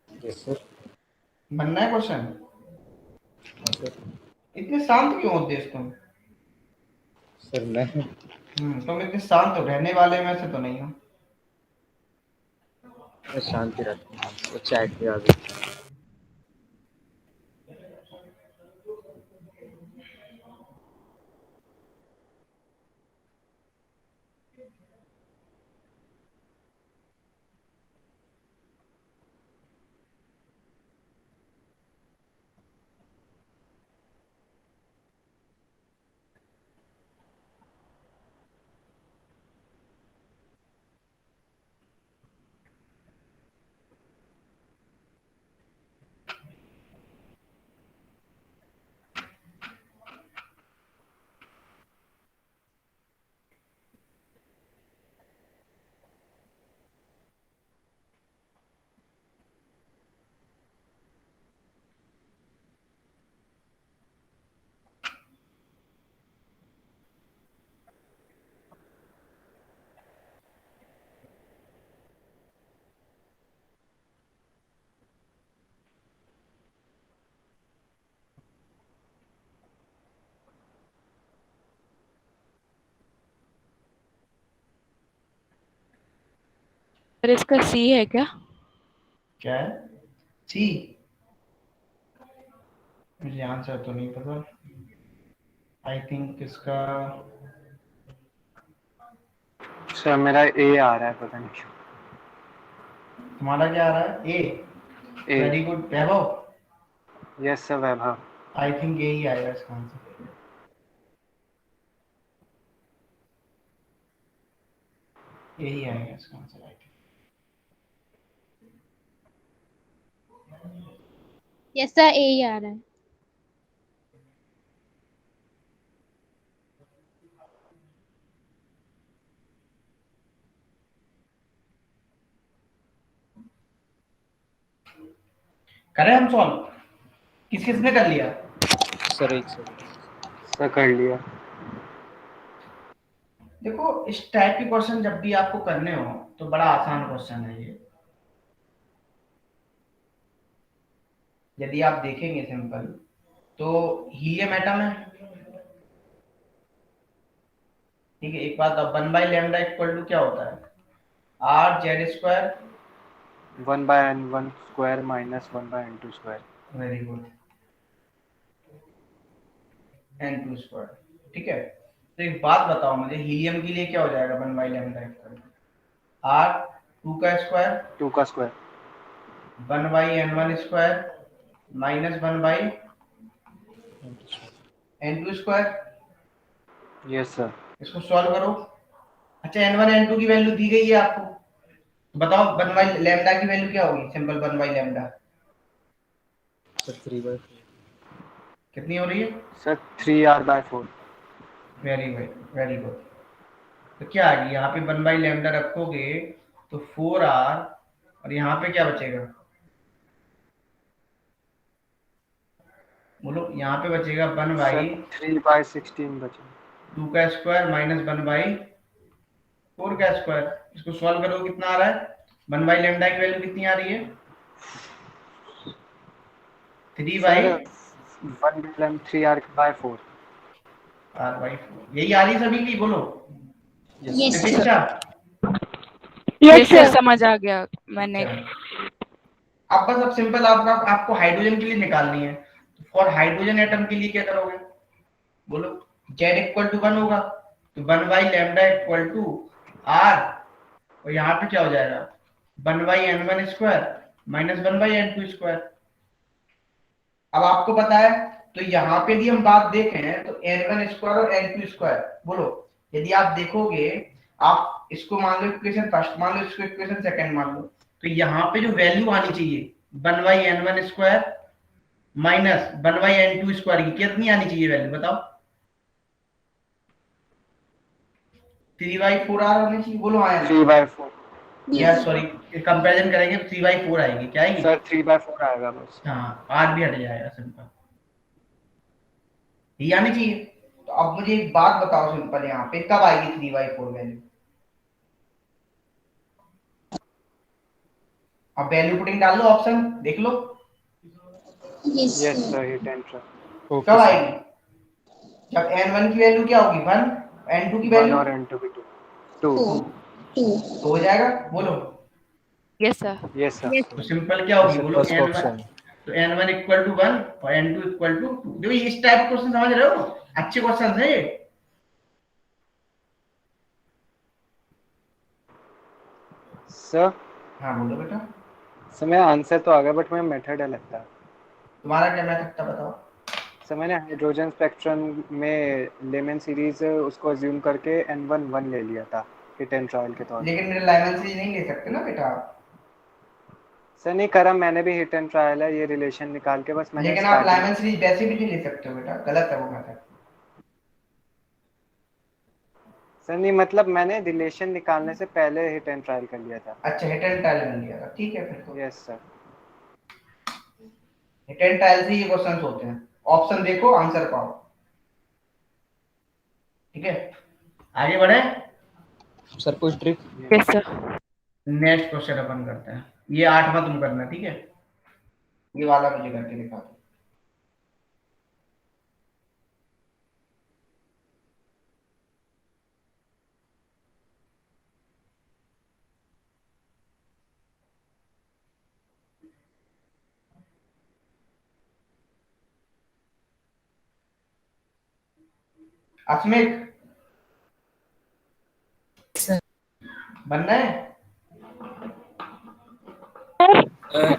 यस सर। बनना है क्वेश्चन। सर इतने शांत क्यों हो उद्देश्य तुम? सर मैं तुम इतने शांत हो, रहने वाले में से तो नहीं हो। शांति रखता हूँ, वो चैट पे आ गई। सर इसका सी है क्या? क्या है सी? मुझे आंसर तो नहीं पता। आई थिंक इसका सर मेरा ए आ रहा है, पता नहीं क्यों। तुम्हारा क्या आ रहा है? A. Very good Vaibhav. Yes sir Vaibhav. I think यही आएगा इसका आंसर। यही आएगा इसका answer I think. Yes sir, A ही आ रहा है। करें हम सॉल्व? किस किसने कर लिया? सर एक सर सर कर लिया। देखो, इस टाइप के क्वेश्चन जब भी आपको करने हो तो बड़ा आसान क्वेश्चन है ये। यदि आप देखेंगे सिंपल, तो हीलियम एटम है, ठीक है। एक बात, अब 1/λ क्या होता है? R(Z²). 1/n1 square minus 1/n2 square. Very good, n2 square, ठीक है। तो एक बात बताओ मुझे, हीलियम के लिए क्या हो जाएगा 1 बाई लैम्डा आर 2 का स्क्वायर 2 का square 1 by n1 square minus 1 by n2 square. Yes sir. इसको सॉल्व करो। अच्छा n1 n2 की वैल्यू दी गई है आपको, बताओ 1 बाई लैम्डा की वैल्यू क्या होगी? सिंपल 1 बाई लैम्डा सर 3/4 कितनी हो रही है? Sir 3r/4। Very good very good. तो क्या आ गई यहाँ पे 1 बाई लैम्डा रखोगे तो 4r और यहाँ पे क्या बचेगा? बोलो, यहाँ पे बचेगा 1 बाई सर 3/16 बचे। 2 का स्क्वायर माइनस 1 बाई 4 का स्क्वायर। इसको सॉल्व करो कितना आ रहा है? 1 बाई लैम्डा की वैल्यू कितनी आ रही है? 3 by sir 3r/4। r by 4 यही आ रही है सभी की, बोलो। यस प्रतिष्ठा यस सर समझ आ गया मैंने। अब बस अब सिंपल आपको हाइड्रोजन के लिए निकालनी है। फॉर हाइड्रोजन एटम के लिए क्या करोगे? बोलो, z इक्वल टू 1 होगा तो 1 by lambda equal to r और यहाँ पे क्या हो जाएगा? 1 by n1 square minus 1 by n2 square. अब आपको पता है तो यहाँ पे भी हम बात देखें तो n1 स्क्वायर और n2 स्क्वायर, बोलो यदि आप देखोगे, आप इसको मान लो इक्वेशन फर्स्ट मान लो, इसको इक्वेशन सेकंड मान लो, तो यहाँ पे जो वैल्यू आनी चाहिए 1 by n1 square minus 1 by n2 square की कितनी आनी चाहिए वैल्यू बताओ? 3/4r होनी चाहिए, बोलो। हाँ 3/4 यार सॉरी, कंपैरिजन करेंगे 3/4 आएगी, क्या आएगी? सर 3/4 आएगा बस। हाँ r भी हट जाएगा, सिंपल ये आनी चाहिए। तो अब मुझे एक बात बताओ सिंपल, यहाँ पे कब आएगी 3/4 वैल्यू? अब वैल्यू पुटिंग डाल लो, ऑप्शन देख लो yes sir hit and trial. कब आएगी? जब n1 की वैल्यू क्या होगी 1, n2 की 1 वैल्यू और n2 की 2 तो हो जाएगा, बोलो। Yes sir. Yes sir. तो सिंपल क्या होगी, बोलो फर्स्ट n1 ऑप्शन तो n1 इक्वल टू 1 और n2 इक्वल टू 2। देखो इस टाइप क्वेश्चन समझ रहे हो, अच्छे क्वेश्चन है ये। सर हाँ बोलो बेटा। सर मेरा आंसर तो आ गया बट मेरा मेथड अलग था। तुम्हारा क्या मेथड था बताओ? सर मैंने हाइड्रोजन स्पेक्ट्रम में लेमन सीरीज उसको अज्यूम करके n1 1 ले लिया था हिट एंड ट्रायल के तौर पे। लेकिन मेरे लाइमन सीरीज नहीं ले सकते ना बेटा आप। सर नहीं करा, मैंने भी हिट एंड ट्रायल है ये रिलेशन निकाल के बस मैंने लेकिन आप लाइमन सीरीज वैसे भी नहीं ले सकते हो बेटा, गलत है वो मेथड। सर नहीं मतलब मैंने रिलेशन निकालने से पहले हिट एंड ट्रायल कर लिया था। अच्छा हिट एंड ट्रायल कर लिया था, ठीक है फिर तो। Yes sir. Hit and trial से ये क्वेश्चंस होते हैं। ऑप्शन देखो, आंसर पाओ, ठीक है। आगे बढ़े। सर कोई trick? Yes sir. Next question अपन करते हैं, ये 8वां तुम करना, ठीक है। ये वाला मुझे करके दिखा दो। अस्मिक बनना है?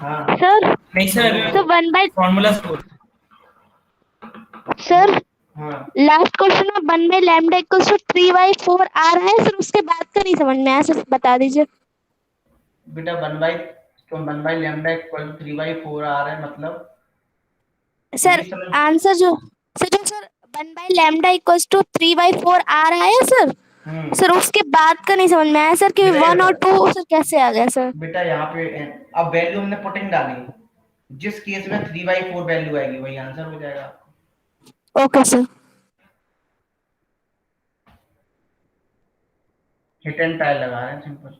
हाँ सर नहीं sir, sir 1 by formula sir हाँ लास्ट क्वेश्चन में 1 बाई लैम्डा इक्वल्स टू 3/4 आ रहा है सर, उसके बाद का नहीं समझ में आया सर, बता दीजिए। बेटा 1 बाई लैम्डा इक्वल 3/4 आ रहा है मतलब सर ये समझ। आंसर जो sir 1 by lambda equals to 3/4 आ रहा है सर, सर उसके बाद का नहीं समझ में आया सर कि 1 और 2 सर कैसे आ गया सर। बेटा यहाँ पे अब वैल्यू हमने पुटिंग डाली, जिस केस में 3/4 वैल्यू आएगी वही आंसर हो जाएगा। Okay sir. Hit and trial लगा रहे हैं सिंपल।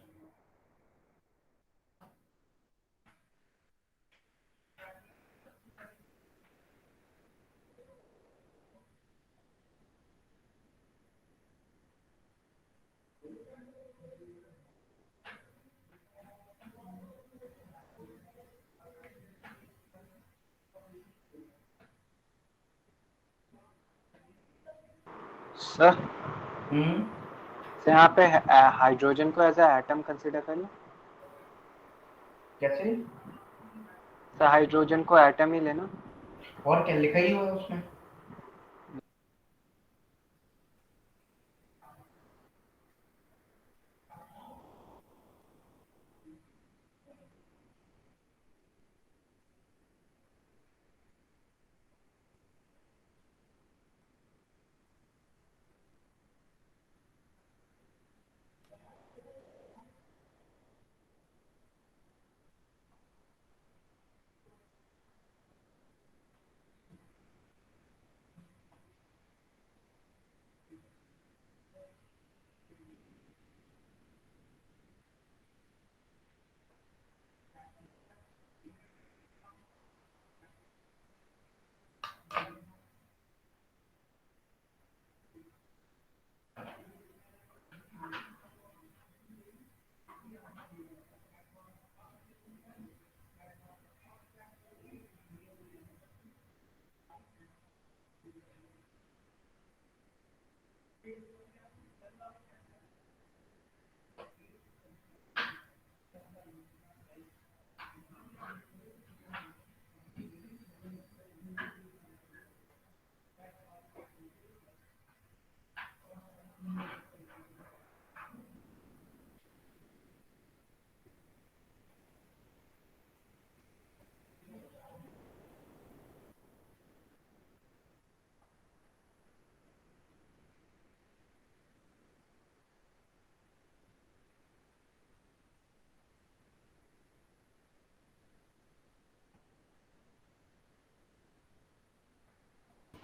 सर तो यहाँ पे हाइड्रोजन को एज अ एटम कंसीडर कर लो। कैसे? तो हाइड्रोजन को एटम ही लेना। और क्या लिखा ही हुआ है उसमें?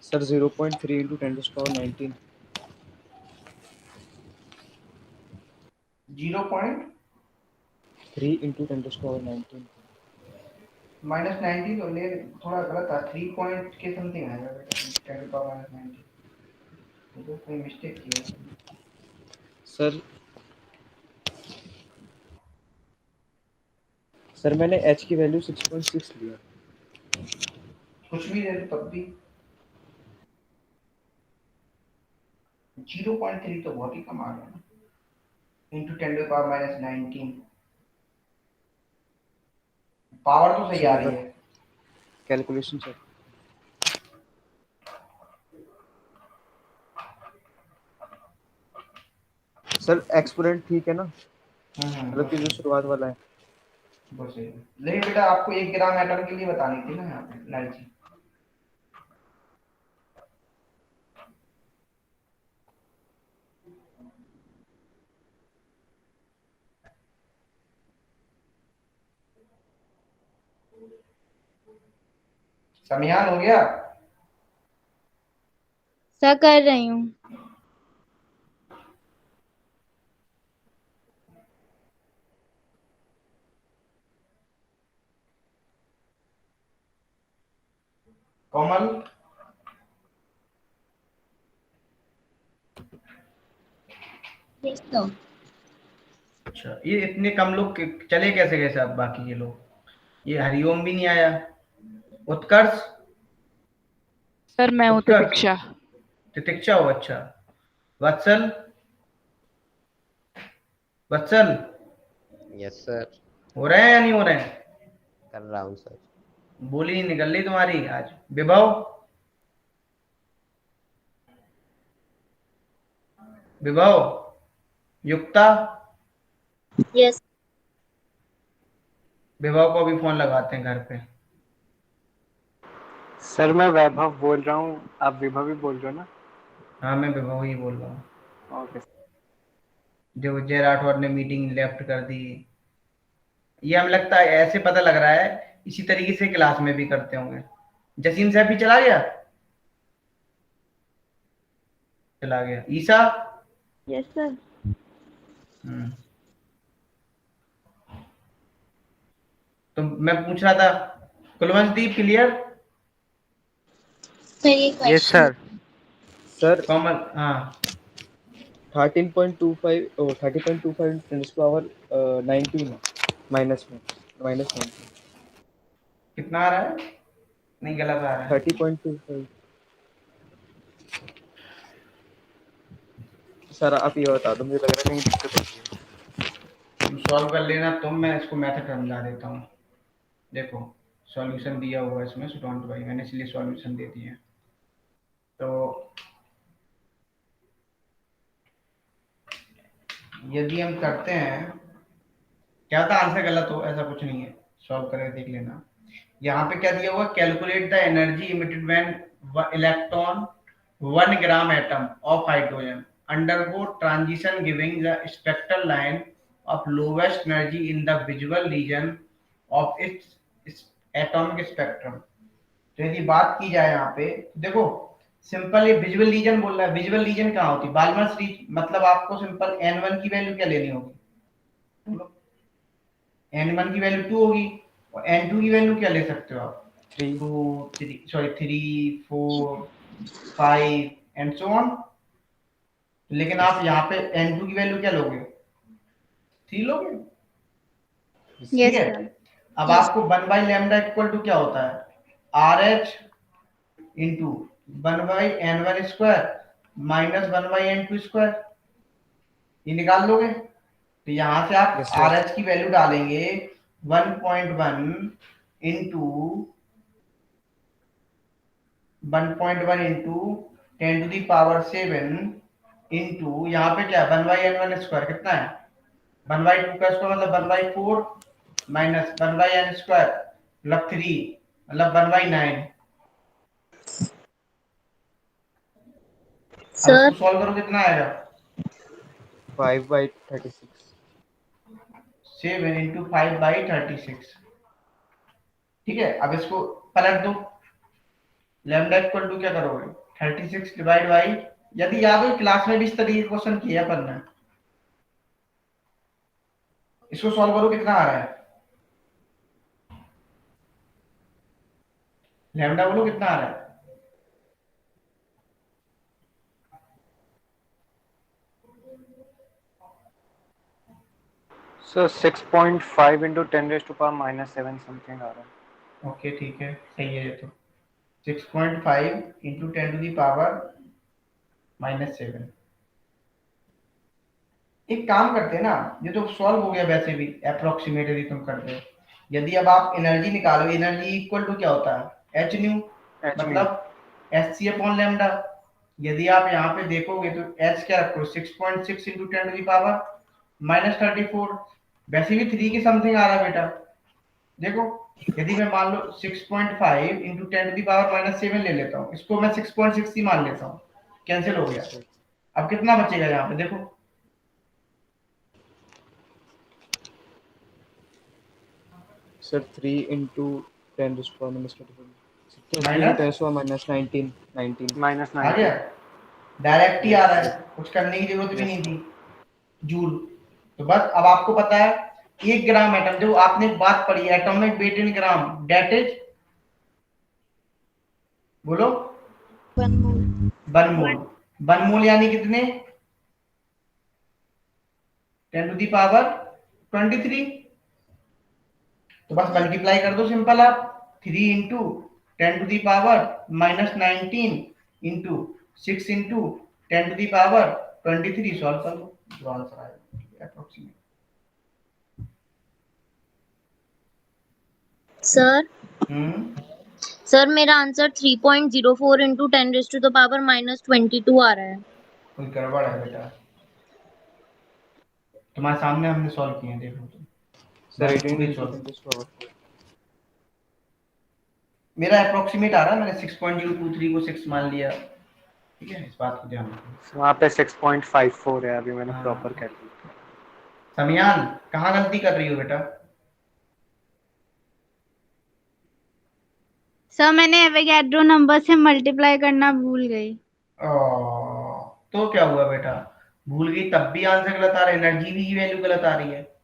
Sir 0.3 into 10 to the power 19. 0.3 3 into 10 to the power 19. Minus 90 तो ले, थोड़ा गलत था, 3 पॉइंट के समथिंग आएगा बेटा, 10 पावर माइनस 90, तो कोई मिस्टेक की है। सर सर मैंने h की वैल्यू 6.6 लिया। कुछ भी दे दो तब भी 0.3 तो बहुत ही कम आ गया ना, into 10 to power minus 19, power तो सही आ रही है। Calculation sir. सर एक्सपोनेंट ठीक है ना, मतलब कि जो शुरुआत वाला है। बस सही है। लेकिन बेटा आपको 1 ग्राम एटम के लिए बतानी थी ना यहाँ पे एनर्जी। समियान हो गया? सर कर रही हूँ। कोमल अच्छा, ये इतने कम लोग चले कैसे गए साहब बाकी ये लोग? ये हरिओम भी नहीं आया। उत्कर्ष? सर मैं हूँ उत्कर्ष तितिक्षा। तितिक्षा हो, अच्छा। वत्सल? वत्सल यस सर, हो रहे हैं या नहीं हो रहे हैं? कर रहा हूँ सर। बोली नहीं निकल रही तुम्हारी आज। विभव? विभव? युक्ता? यस। विभव को भी फोन लगाते हैं घर पे। सर मैं वैभव बोल रहा हूँ, आप विभव ही बोल रहे हो ना? हाँ मैं विभव ही बोल रहा हूँ। ओके। जो जय राठौर ने मीटिंग लेफ्ट कर दी, ये हमें लगता है ऐसे पता लग रहा है इसी तरीके से क्लास में भी करते होंगे। जसीम साहब भी चला गया? चला गया। ईसा? Yes sir. तो मैं पूछ रहा था, कुलवंतदीप क्लियर? सर ये यस सर। सर कॉमन हाँ 13.25 30.25 10 to the power 19 है, माइनस में माइनस 19। कितना आ रहा है? नहीं गलत आ रहा है। 30.25 सर आप ये बता दो, मुझे लग रहा है कहीं दिक्कत होती है। तुम सॉल्व कर लेना, तुम मैं इसको मेथड समझा देता हूँ। देखो सॉल्यूशन दिया हुआ है इसमें, सो डोंट वरी, मैंने इसलिए सॉल्यूशन दे दिए। तो यदि हम करते हैं, क्या था आंसर गलत हो ऐसा कुछ नहीं है, सॉल्व करके देख लेना। यहाँ पे क्या दिया हुआ, calculate the energy emitted when electron 1 gram atom of hydrogen undergo transition giving the spectral line of lowest energy in the visual region of its atomic spectrum. तो यदि बात की जाए यहाँ पे, देखो सिंपल ये विजुअल रीजन बोल रहा है। विजुअल रीजन कहाँ होती है, बाल्मर्स रीजन, मतलब आपको सिंपल n1 की वैल्यू क्या लेनी होगी, n1 की वैल्यू 2 होगी, और n2 की वैल्यू क्या ले सकते हो आप, 3 2 3 सॉरी 3 4 5 एंड सो ऑन। लेकिन आप यहाँ पे n2 की वैल्यू क्या लोगे, 3 लोगे, ठीक यस है। सर। अब आपको 1 बाई लैम्डा इक्वल टू क्या होता है, RH into 1 by n1 square minus 1 by n2 square, ये निकाल लोगे। तो यहाँ से आप Yes, sir. RH की वैल्यू डालेंगे 1.1 इंटू 1.1 इंटू 10⁻⁷ इंटू यहाँ पे क्या 1 बाई n1 स्क्वायर कितना है, 1 बाई 2 का स्क्वायर मतलब 1 by 4 minus 1 by n square मतलब 3 मतलब 1 बाई 9। अब सर इसको सॉल्व करो कितना आएगा, 5/36। 7 इंटू 5/36, ठीक है। अब इसको पलट दो, लैम्डा इक्वल टू क्या करोगे 36 डिवाइड बाई, यदि याद हो क्लास में भी इस तरीके का क्वेश्चन किया अपन ने, इसको सॉल्व करो कितना आ रहा है, लैम्डा बोलो कितना आ रहा है, सर 6.5 इंटू 10⁻⁻7 समथिंग आ रहा है। ओके ठीक है, सही है ये तो। 6.5 इंटू 10⁻⁻7। एक काम करते हैं ना, ये तो सॉल्व हो गया वैसे भी, अप्रोक्सीमेट यदि तुम करते हो, यदि अब आप एनर्जी निकालो, एनर्जी इक्वल टू क्या होता है एच न्यू, H mu। मतलब एच सी अपॉन लैम्डा। यदि आप यहाँ पे देखोगे तो एच क्या रखो 6.6 इंटू 10⁻⁻34, वैसे भी 3 की समथिंग आ रहा है बेटा। देखो यदि मैं मान लो 6.5 इंटू 10⁻⁻7 ले लेता हूँ, इसको मैं 6.6 ही मान लेता हूँ, कैंसिल हो गया। Yes, sir. अब कितना बचेगा यहाँ पे देखो, sir 3 into 10⁻⁻24, 3 minus into 10⁻⁻19 19। Minus आ गया, 19। डायरेक्ट ही आ यस रहा सर। है, कुछ करने की जरूरत भी यस नहीं सर। थी, जूल। तो बस अब आपको पता है 1 ग्राम एटम, जो आपने एक बात पढ़ी atomic weight in gram, that is, बोलो 1 मोल। 1 मोल। 1 मोल यानी कितने, 10⁻23। तो बस मल्टीप्लाई कर दो सिंपल आप, 3 इंटू 10⁻⁻19 इंटू 6 इंटू 10⁻23, सॉल्व कर लो, जो आंसर आएगा अप्रोक्सीमेट। सर हम्म, सर मेरा आंसर 3.04 इंटू 10⁻⁻22 आ रहा है। कोई गड़बड़ है बेटा, तुम्हारे सामने हमने सॉल्व किए हैं, देखो तुम, सर मैंने 18 पूरे इंटू सॉल्व, 10⁻4। मेरा अप्रोक्सीमेट आ रहा है, मैंने 6.023 को 6 मान लिया, ठीक है, इस बात को ध्यान रखो। वहाँ पे 6.54 है, अभी मैंने प्रॉपर हाँ कैलकुलेट किया। समियान, कहाँ गलती कर रही हो बेटा, सर मैंने एवोगैड्रो नंबर से मल्टीप्लाई करना भूल गई। तो क्या हुआ बेटा, भूल गई तब भी आंसर गलत आ रहा है, एनर्जी भी वैल्यू गलत आ रही है।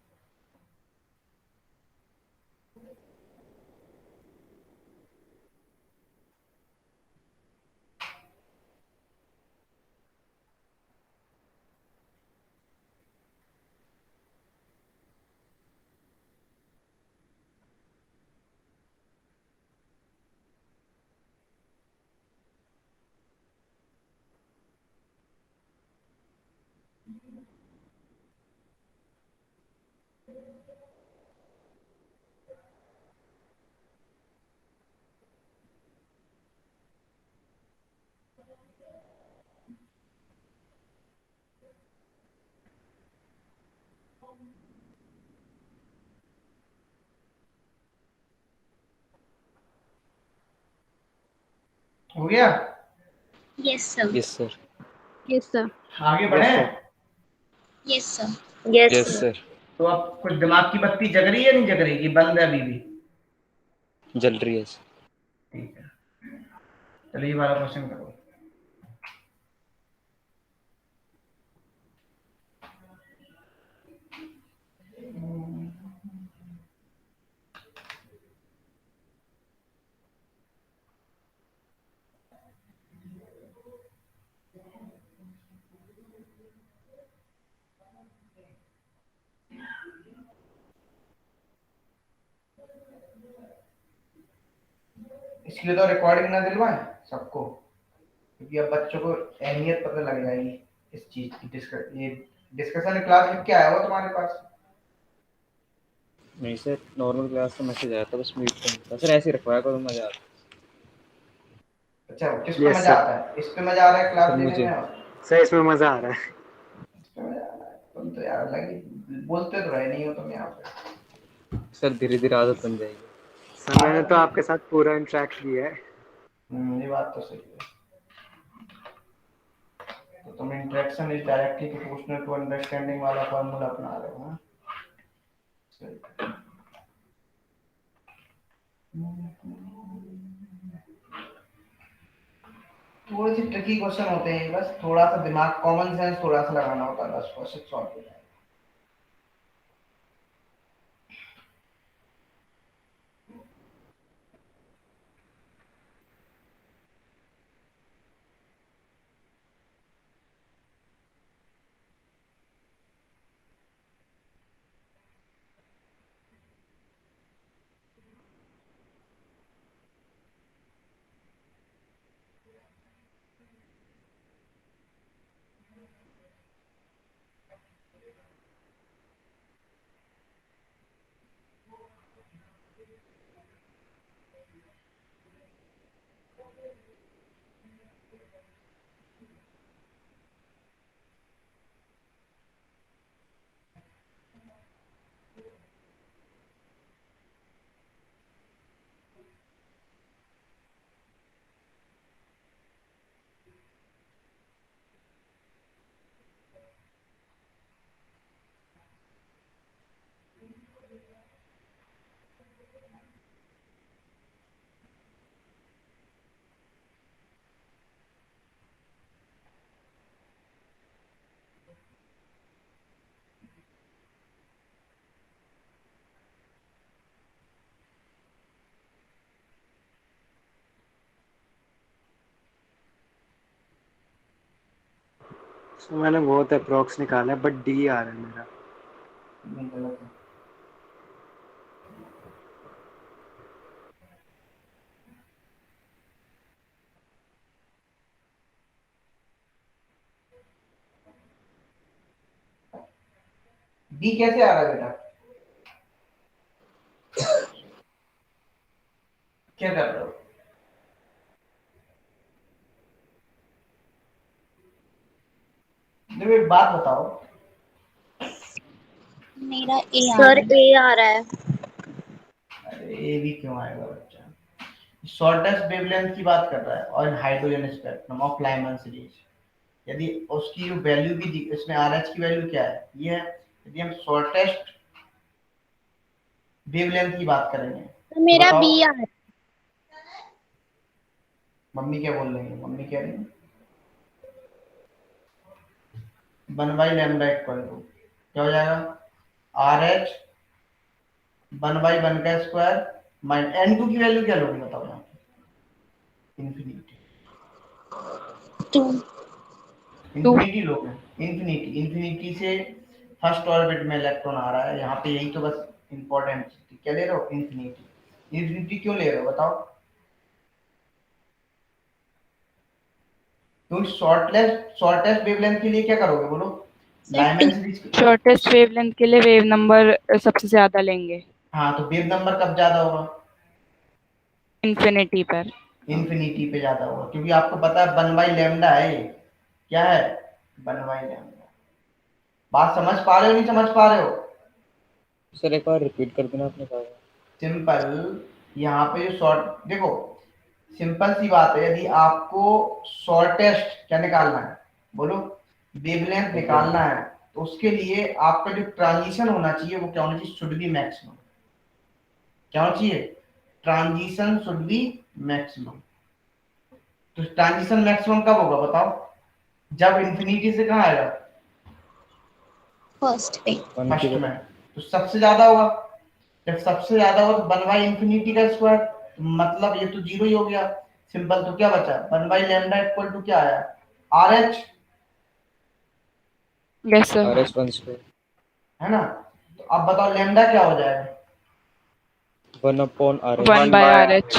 हो गया? Yes sir. Yes sir. Yes sir. आगे बढ़े? Yes sir. Yes yes sir. Sir. तो अब कुछ दिमाग की बत्ती जग रही है नहीं जग रही, कि बंद है अभी भी? जल रही है। ठीक है, चलिए ये वाला क्वेश्चन करो। इसलिए तो रिकॉर्डिंग ना दिलवाएं सबको, क्योंकि अब बच्चों को अहमियत पता लग जाएगी इस चीज की। ये डिस्कशन क्लास लिख के आया हो तुम्हारे पास? नहीं सर, नॉर्मल क्लास का मैसेज आया था, बस म्यूट करने का। सर ऐसे ही रखवाया करो, मजा आता अच्छा, किस पे यस मजा सर। आता है? इस पे मजा आ रहा है है। क्लास सर लेने मुझे में? सर इसमें मजा आ रहा है। इस पे मजा आ रहा है? तुम तो यार लगी बोलते तो रहे नहीं हो तुम यहाँ पे। सर धीरे धीरे आदत बन जाएगी। सर मैंने तो आपके साथ पूरा इंटरेक्ट किया है। ये बात तो सही है। तो तुम interaction is directly proportional to understanding वाला फॉर्मूला अपना रहे हो? हाँ, सही। थोड़ी सी ट्रिकी क्वेश्चन होते हैं, बस थोड़ा सा दिमाग, कॉमन सेंस थोड़ा सा लगाना होता है, बस क्वेश्चन सॉल्व हो जाएगा। सर मैंने बहुत अप्रोक्स निकाला है, बट डी आ रहा है मेरा। नहीं, गलत है। डी कैसे आ रहा है बेटा? क्या कर रहे हो? देखो एक बात बताओ, मेरा ए सर ए आ रहा है। अरे ये भी क्यों आएगा बच्चा? शॉर्टेस्ट वेवलेंथ की बात कर रहा है और hydrogen spectrum of Lyman series. यदि उसकी जो वैल्यू भी इसमें आरएच की वैल्यू क्या है, ये है। यदि हम शॉर्टेस्ट वेवलेंथ की बात करेंगे तो मेरा बताओ। बी आ रहा है। मम्मी क्या बोल रही है? मम्मी कह रही है 1/λ इक्वल टू क्या हो जाएगा? आर एच 1/1 का स्क्वायर माइनस n2 की वैल्यू क्या लोगे बताओ यहाँ पे? इन्फिनिटी। इन्फिनिटी लोगे, इन्फिनिटी। इन्फिनिटी से फर्स्ट ऑर्बिट में इलेक्ट्रॉन आ रहा है यहाँ पे, यही तो बस इंपॉर्टेंट चीज। क्या ले रहे हो? इन्फिनिटी। इन्फिनिटी क्यों ले रहे हो बताओ? तो शॉर्टेस्ट वेवलेंथ के लिए क्या करोगे बोलो? लाइमैन सीरीज शॉर्टेस्ट वेवलेंथ के लिए वेव नंबर सबसे ज्यादा लेंगे हाँ, तो वेव नंबर कब ज्यादा होगा? इन्फिनिटी पर। इन्फिनिटी पे ज्यादा होगा, क्योंकि आपको पता है 1/λ है ये। क्या है? 1/λ। बात समझ पा रहे हो, नहीं समझ पा रहे हो? सर एक बार रिपीट कर देना आपने कहा। सिंपल, यहाँ पे जो शॉर्ट, देखो सिंपल सी बात है, यदि आपको शॉर्टेस्ट क्या निकालना है, बोलो, वेवलेंथ निकालना है, तो उसके लिए आपका जो ट्रांजिशन होना चाहिए वो क्या होना चाहिए? Should be maximum. क्या होना चाहिए? Transition should be maximum. तो ट्रांजिशन मैक्सिमम कब होगा बताओ? जब इंफिनिटी से कहाँ आएगा? फर्स्ट पे। फर्स्ट में। तो सबसे ज्यादा होगा, जब सबसे ज्यादा हो तो 1/इन्फिनिटी का स्क्वायर, तो मतलब ये तो जीरो ही हो गया। सिंपल, तो क्या बचा? 1/λ इक्वल टू क्या आया? RH। Yes sir. RS 1 square है ना? तो अब बताओ लैम्डा क्या हो जाएगा? 1/RH। 1/RH।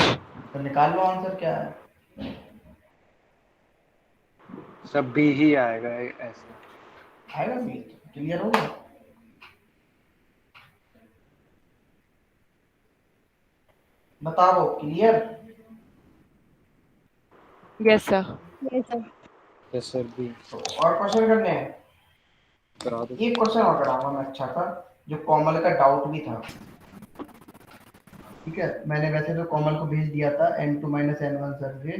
तो निकाल लो आंसर क्या है। सब भी ही आएगा ऐसे। आएगा भी? क्लियर हो गया? बताओ, clear? Yes sir. Yes sir भी तो और क्वेश्चन करने हैं? करा दो। एक क्वेश्चन और कराऊंगा मैं अच्छा था, जो कोमल का डाउट भी था। ठीक है, मैंने वैसे तो कोमल को भेज दिया था n2-n1 करके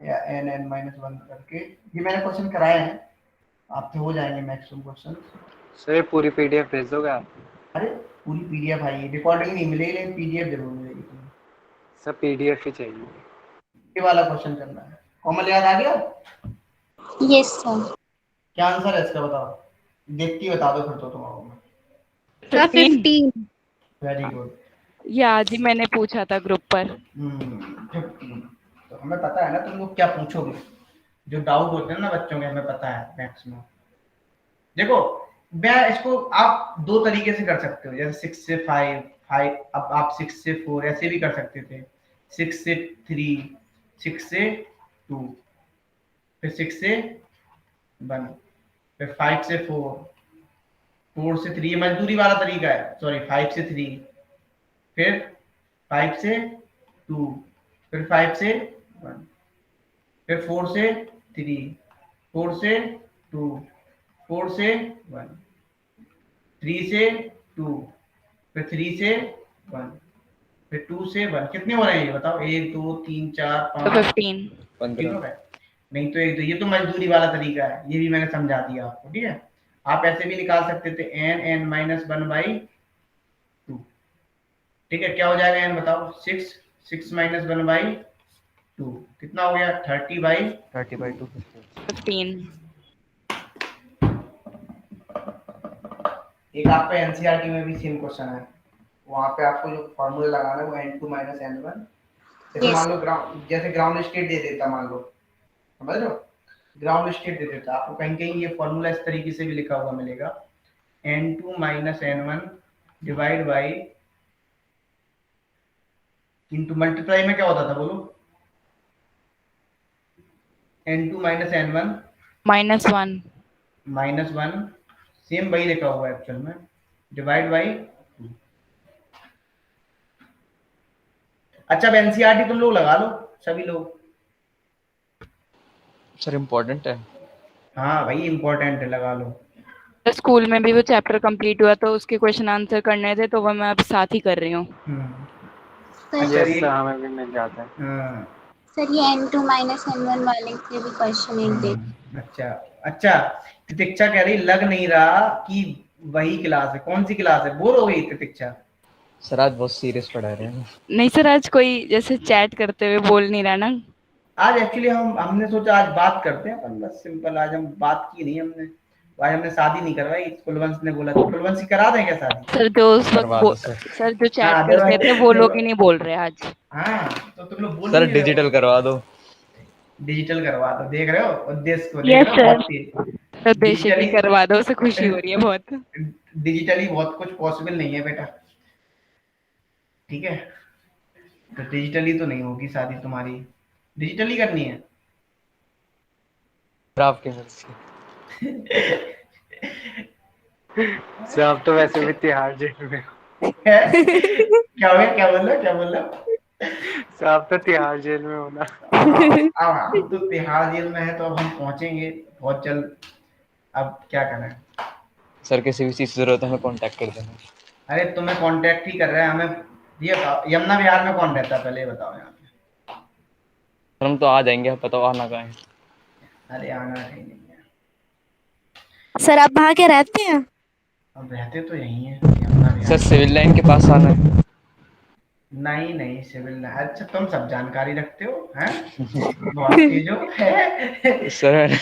या n(n-1) करके। ये मैंने क्वेश्चन कराए हैं, आपसे हो जाएंगे मैक्सिमम क्वेश्चन। सर पूरी PDF भेज दोगे आप? अरे पूरी पीडीएफ आई, रिकॉर्डिंग नहीं मिलेगी लेकिन पीडीएफ जरूर मिलेगी तुम्हें। सर PDF ही चाहिए। ये वाला क्वेश्चन करना है। कोमल याद आ गया? Yes sir. क्या आंसर है इसका बताओ? देखती बता दो फिर तो तुम्हारा। सर 15। Very good. ये आज ही मैंने पूछा था ग्रुप पर। 15। तो हमें पता है ना तुम लोग क्या पूछोगे, जो डाउट होते हैं ना बच्चों के, हमें पता है मैक्सिमम। देखो मैं इसको आप दो तरीके से कर सकते हो, जैसे 6 से 5, अब आप 6 से 4 ऐसे भी कर सकते थे, 6 से 3, 6 से 2, फिर 6 से 1, फिर 5 से 4, 4 से 3, मजदूरी वाला तरीका है, सॉरी 5 से 3, फिर 5 से 2, फिर 5 से 1, फिर 4 से 3, 4 से 2, 4 से 1, 3 से 2, फिर 3 से 1, फिर 2 से 1। कितने हो रहे हैं ये बताओ? 1 2 3 4 तो 5 15। 15 हो गए। नहीं तो एक तो ये तो मजदूरी वाला तरीका है, ये भी मैंने समझा दिया आपको। ठीक है, आप ऐसे भी निकाल सकते थे n(n-1/2). ठीक है, क्या हो जाएगा n बताओ? 6 6-1/2 कितना हो गया? 30/2। 15। एक आपका एनसीईआरटी में भी सेम क्वेश्चन है, वहां पे आपको जो फॉर्मूला लगाना है वो n2-n1। जैसे मान लो ग्राउंड स्टेट दे देता, मान लो, समझ रहे हो? ग्राउंड स्टेट दे देता, आपको कहीं कहीं ये फॉर्मूला इस तरीके से भी लिखा हुआ मिलेगा, n2-n1 divide by, into multiply में क्या होता था बोलो? n2-n1 -1। सेम वही लिखा हुआ है एक्चुअल में, डिवाइड बाई 2। अच्छा, अब एनसीईआरटी तुम लोग लगा लो सभी लोग। सर इम्पोर्टेंट है। हाँ भाई इम्पोर्टेंट है, लगा लो। स्कूल में भी वो चैप्टर कंप्लीट हुआ तो उसके क्वेश्चन आंसर करने थे, तो वो मैं अब साथ ही कर रही हूँ। अच्छा यस ये सर, हमें भी मिल जाता है। सर ये n2-n1 वाले के भी क्वेश्चन एक दे। अच्छा अच्छा, तितिक्षा कह रही लग नहीं रहा कि वही क्लास है। कौन सी क्लास है? बोर हो गई तितिक्षा? सर आज बहुत सीरियस पढ़ा रहे हैं। नहीं सर, आज कोई जैसे चैट करते हुए बोल नहीं रहा ना। आज एक्चुअली हमने सोचा आज बात करते हैं अपन, बस सिंपल। आज हम बात की नहीं हमने, आज हमने शादी नहीं करवाई। कुलवंश ने बोला था, कुलवंशी करा दें क्या शादी? सर जो उस करवा दो वक्त सर। सर जो चैट हाँ, करते थे वो लोग ही नहीं बोल रहे आज। हाँ तो तुम लोग बोल सर नहीं रहे हो। डिजिटल करवा दो। डिजिटल करवा दो, देख रहे हो उद्देश्य को? देख यस रहे हो? सर। बहुत तेज। तो देश की डिजिटली करवा दो, उसे खुशी हो रही है बहुत। डिजिटली बहुत कुछ पॉसिबल नहीं है बेटा, ठीक है? तो डिजिटली तो नहीं होगी शादी तुम्हारी, डिजिटली करनी है। सर आपके घर से सर आप तो वैसे भी तिहाड़ जेल में हो। क्या हो गया, क्या बोल रहे हो? सर आप तो तिहाड़ जेल में हो ना। अब हम तो तिहाड़ जेल में है, तो अब हम पहुंचेंगे बहुत जल्द। अब क्या करें? सर किसी भी चीज की जरूरत है हमें कांटेक्ट कर देना। अरे तुम्हें कांटेक्ट ही कर रहे हैं हमें। ये बताओ, यमुना विहार में कौन रहता है, पहले ये बताओ यहाँ पे। सर हम तो आ जाएंगे, आप बताओ आना कहाँ है। अरे आना कहीं नहीं है। सर आप वहाँ के रहते हैं? अब रहते तो यहीं है, यमुना सर विहार। सिविल लाइन के पास आना है। नहीं सिविल नहीं। अच्छा तुम सब जानकारी रखते हो हैं, बहुत तेज हो है। सर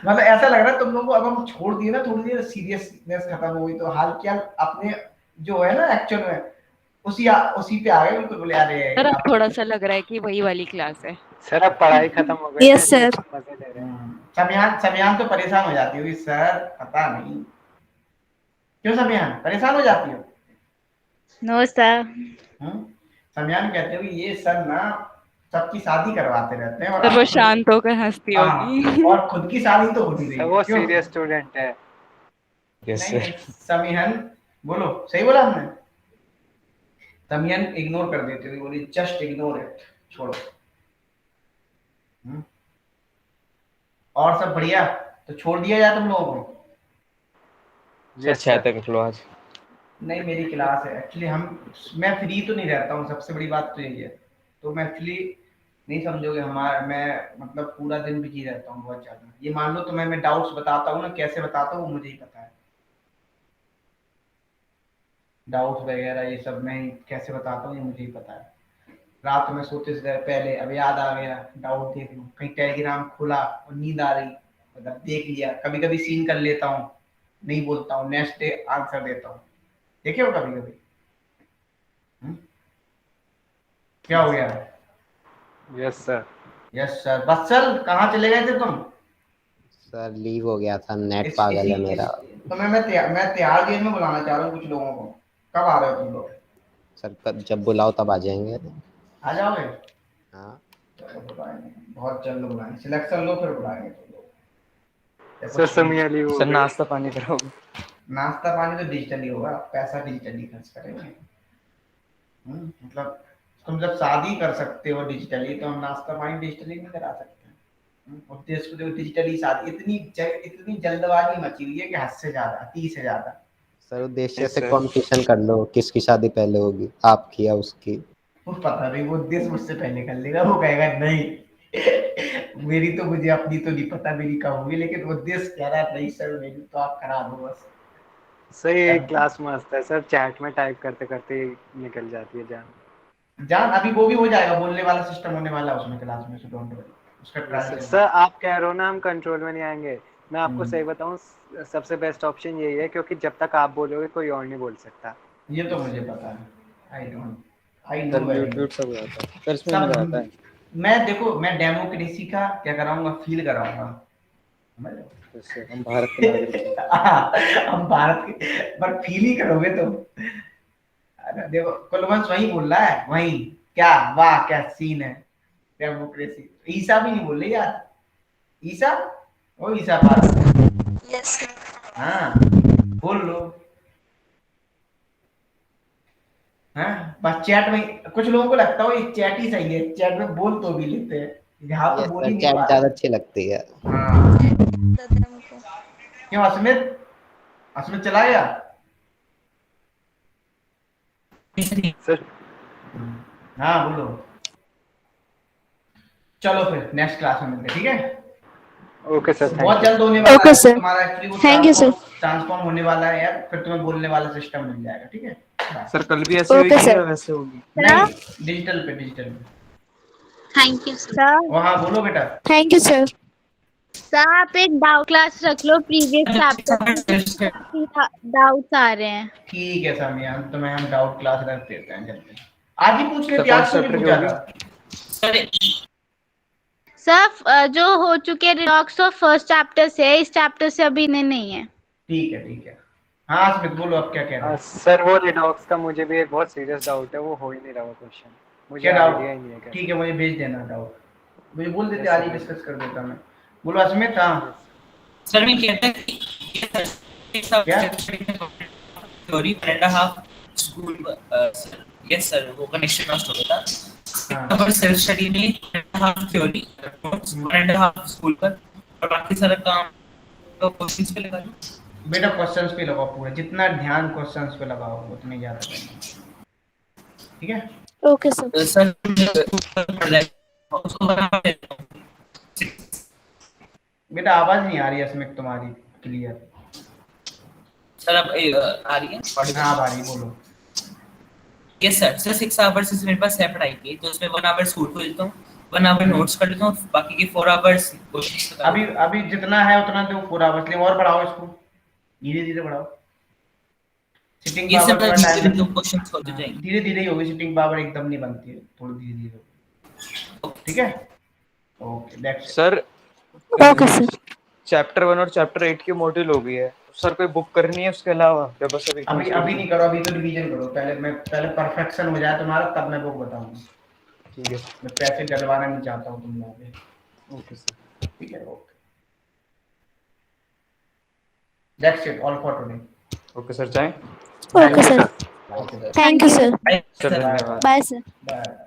मतलब ऐसा लग रहा है तुम लोगों को अब हम छोड़ दिए ना, थोड़ी देर सीरियसनेस खत्म हो गई, तो हाल क्या अपने जो है ना एक्चुअल में उसी पे आ गए बिल्कुल। बोले अरे सर अब थोड़ा सा लग रहा है कि वही वाली क्लास है। सर अब पढ़ाई खत्म हो गई। Yes, sir. मजे ले रहे हैं। समयान तो परेशान हो जाती होगी सर, पता नहीं क्यों समयान परेशान हो जाती हो? No sir. समयान कहते हो कि ये सर ना सबकी शादी करवाते रहते हैं, और सर वो आप शांत होकर हंसती होगी। हाँ, और खुद की शादी तो होती सर नहीं। वो क्यों? सीरियस स्टूडेंट है। यस नहीं सर। समीहन बोलो, सही बोला हमने? समीहन इग्नोर कर देती थी, बोली जस्ट इग्नोर इट, छोड़ो। और सब बढ़िया? तो छोड़ दिया जाए तुम लोगों को? सर 6 तक रख लो आज। नहीं मेरी क्लास है एक्चुअली, मैं फ्री तो नहीं रहता हूँ, सबसे बड़ी बात तो यही है। तो मैं एक्चुअली नहीं समझोगे, मैं मतलब पूरा दिन बिजी रहता हूँ बहुत ज्यादा। ये मान लो तुम्हें मैं डाउट्स बताता हूँ ना, कैसे बताता हूँ वो मुझे ही पता है। डाउट्स वगैरह ये सब मैं कैसे बताता हूँ ये मुझे ही पता है। रात में सोते से पहले अब याद आ गया, डाउट देख लूँ, कहीं टेलीग्राम खुला और नींद आ रही, मतलब देख लिया। कभी कभी सीन कर लेता हूँ, नहीं बोलता हूँ, नेक्स्ट डे आंसर देता हूँ। देखे हो कभी कभी? क्या हो गया? Yes sir. Yes sir. Batsal कहाँ चले गए थे तुम? सर लीव हो गया था, नेट पागल है मेरा। तुम्हें मैं तिहाड़ जेल में बुलाना चाह रहा हूँ कुछ लोगों को। कब आ रहे हो तुम लोग? सर जब बुलाओ तब आ जाएंगे। आ जाओगे? हाँ चलो बुलाएंगे, बहुत जल्द बुलाएंगे। सिलेक्शन लो फिर बुलाएंगे तुम लोग। सर समिया लीव हो सर गई। नाश्ता पानी कराओगे? नाश्ता पानी तो डिजिटली होगा, पैसा डिजिटली खर्च करेंगे। मतलब तुम जब शादी कर सकते हो डिजिटली, तो हम नाश्ता पानी डिजिटली नहीं करा सकते हैं। उद्देश्य को देखो, डिजिटली शादी। इतनी जल्दबाजी मची हुई है कि हद से ज्यादा, अति से ज्यादा। सर उद्देश्य से कंपटीशन कर लो, किसकी शादी पहले होगी, आपकी या उसकी। वो पता नहीं, वो उद्देश्य मुझसे पहले कर लेगा, वो कहेगा नहीं मेरी तो, मुझे अपनी तो नहीं पता मेरी कब होगी, लेकिन उद्देश्य कह रहा है नहीं सर मेरी तो आप करा दो बस। सर ये क्लास मस्त है सर, चैट में टाइप करते करते निकल जाती है जान। अभी वो भी हो जाएगा, बोलने वाला सिस्टम होने वाला है उसमें क्लास में, सो डोंट वरी, उसका ट्रायल सर आप कह रहे हो ना हम कंट्रोल में नहीं आएंगे, मैं आपको सही बताऊं सबसे बेस्ट ऑप्शन यही है, क्योंकि जब तक आप बोलोगे कोई और नहीं बोल सकता। ये तो मुझे पता है, आई सर नो म्यूट सब हो जाता है सर, इसमें मजा आता है। मैं देखो, मैं डेमोक्रेसी का क्या कराऊंगा, फील कराऊंगा। हम भारत के नागरिक हैं। हम भारत के, पर फील ही करोगे तो। अरे देखो कुलवंश वही बोल रहा है, वही क्या, वाह क्या सीन है, डेमोक्रेसी। ईसा भी नहीं बोल रही यार, ईसा, ओ ईसा भारत। यस। हाँ बोल लो। हाँ बस चैट में कुछ लोगों को लगता है ये चैट ही सही है, चैट में बोल तो भी लेते हैं, यहाँ तो बोल ही नहीं चैट पा ज्यादा रहे। अच्छी लगती है। हाँ क्यों अस्मित चला गया? सर हाँ बोलो। चलो फिर नेक्स्ट क्लास में मिलते हैं, ठीक है? ओके सर, बहुत जल्द होने वाला Okay, है sir. तुम्हारा एक्चुअली वो Thank you, sir. ट्रांसफॉर्म होने वाला है यार, फिर तुम्हें बोलने वाला सिस्टम मिल जाएगा, ठीक है? सर कल भी ऐसे Okay, होगी sir. या वैसे होगी? नहीं डिजिटल पे। Thank you sir. सर वो हाँ बोलो बेटा। Thank you sir. सर आप एक डाउट क्लास रख लो, प्रीवियस चैप्टर डाउट्स आ रहे हैं। ठीक है सामिया, तो मैं हम डाउट क्लास रख देते हैं जल्दी। आज ही पूछ लेते, कौन आज सा तो नहीं chapter पूछा की था। सर जो हो चुके रिडॉक्स ऑफ फर्स्ट चैप्टर से, इस चैप्टर से अभी नहीं है। ठीक है। हाँ अस्मित बोलो, अब क्या कह रहे हैं? सर वो रिडॉक्स का मुझे भी एक बहुत सीरियस डाउट है, वो हो ही नहीं रहा वो क्वेश्चन, मुझे क्या आइडिया डाउट? ही नहीं है। ठीक है मुझे भेज देना डाउट, मुझे बोल देते Yes, आज ही sir. डिस्कस कर देता मैं। बोलो अस्मित। हाँ सर मैं कहता क्या? थ्योरी 1.5 स्कूल यस सर वो कनेक्शन लॉस्ट हो गया था पर सेल्फ स्टडी में 1.5 थ्योरी 1.5 स्कूल पर और बाकी सारा काम तो क्वेश्चंस पे लगा दो। बेटा क्वेश्चंस पे लगाओ पूरा, जितना ध्यान क्वेश्चंस पे लगाओ उतने ज्यादा करना, ठीक है? Okay sir. सर उसको बना देता हूं। बेटा आवाज नहीं आ रही है इसमें तुम्हारी क्लियर। सर अब आ रही है? हाँ आ रही है, बोलो। Yes sir. सर 6 आवर्स से मेरे पास है पढ़ाई की, तो उसमें 1 आवर स्कूल को देता हूँ, 1 आवर नोट्स कर लेता हूँ, बाकी के 4 आवर्स क्वेश्चंस। अभी जितना है उतना दो पूरा, बस और बढ़ाओ इसको, धीरे धीरे बढ़ाओ। सिटिंग ये सब पावर थोड़ा टाइम तो क्वेश्चंस होते जाएंगे। धीरे धीरे ही होगी, सिटिंग पावर एकदम नहीं बनती है, थोड़ी धीरे धीरे होगी, ठीक है? Okay that's sir okay sir. Chapter 1 और चैप्टर 8 की मॉड्यूल हो गई है सर, कोई बुक करनी है उसके अलावा या बस अभी नहीं करो, अभी तो रिवीजन करो पहले परफेक्शन हो जाए तुम्हारा, तब मैं बुक बताऊंगा। ठीक है, मैं पैसे डलवाना नहीं चाहता हूँ तुम लोगों पे। Okay sir. ठीक है, okay that's it all for today. Okay sir, जाएं? Okay sir, okay thank you sir. Sir धन्यवाद। Bye sir. बाय।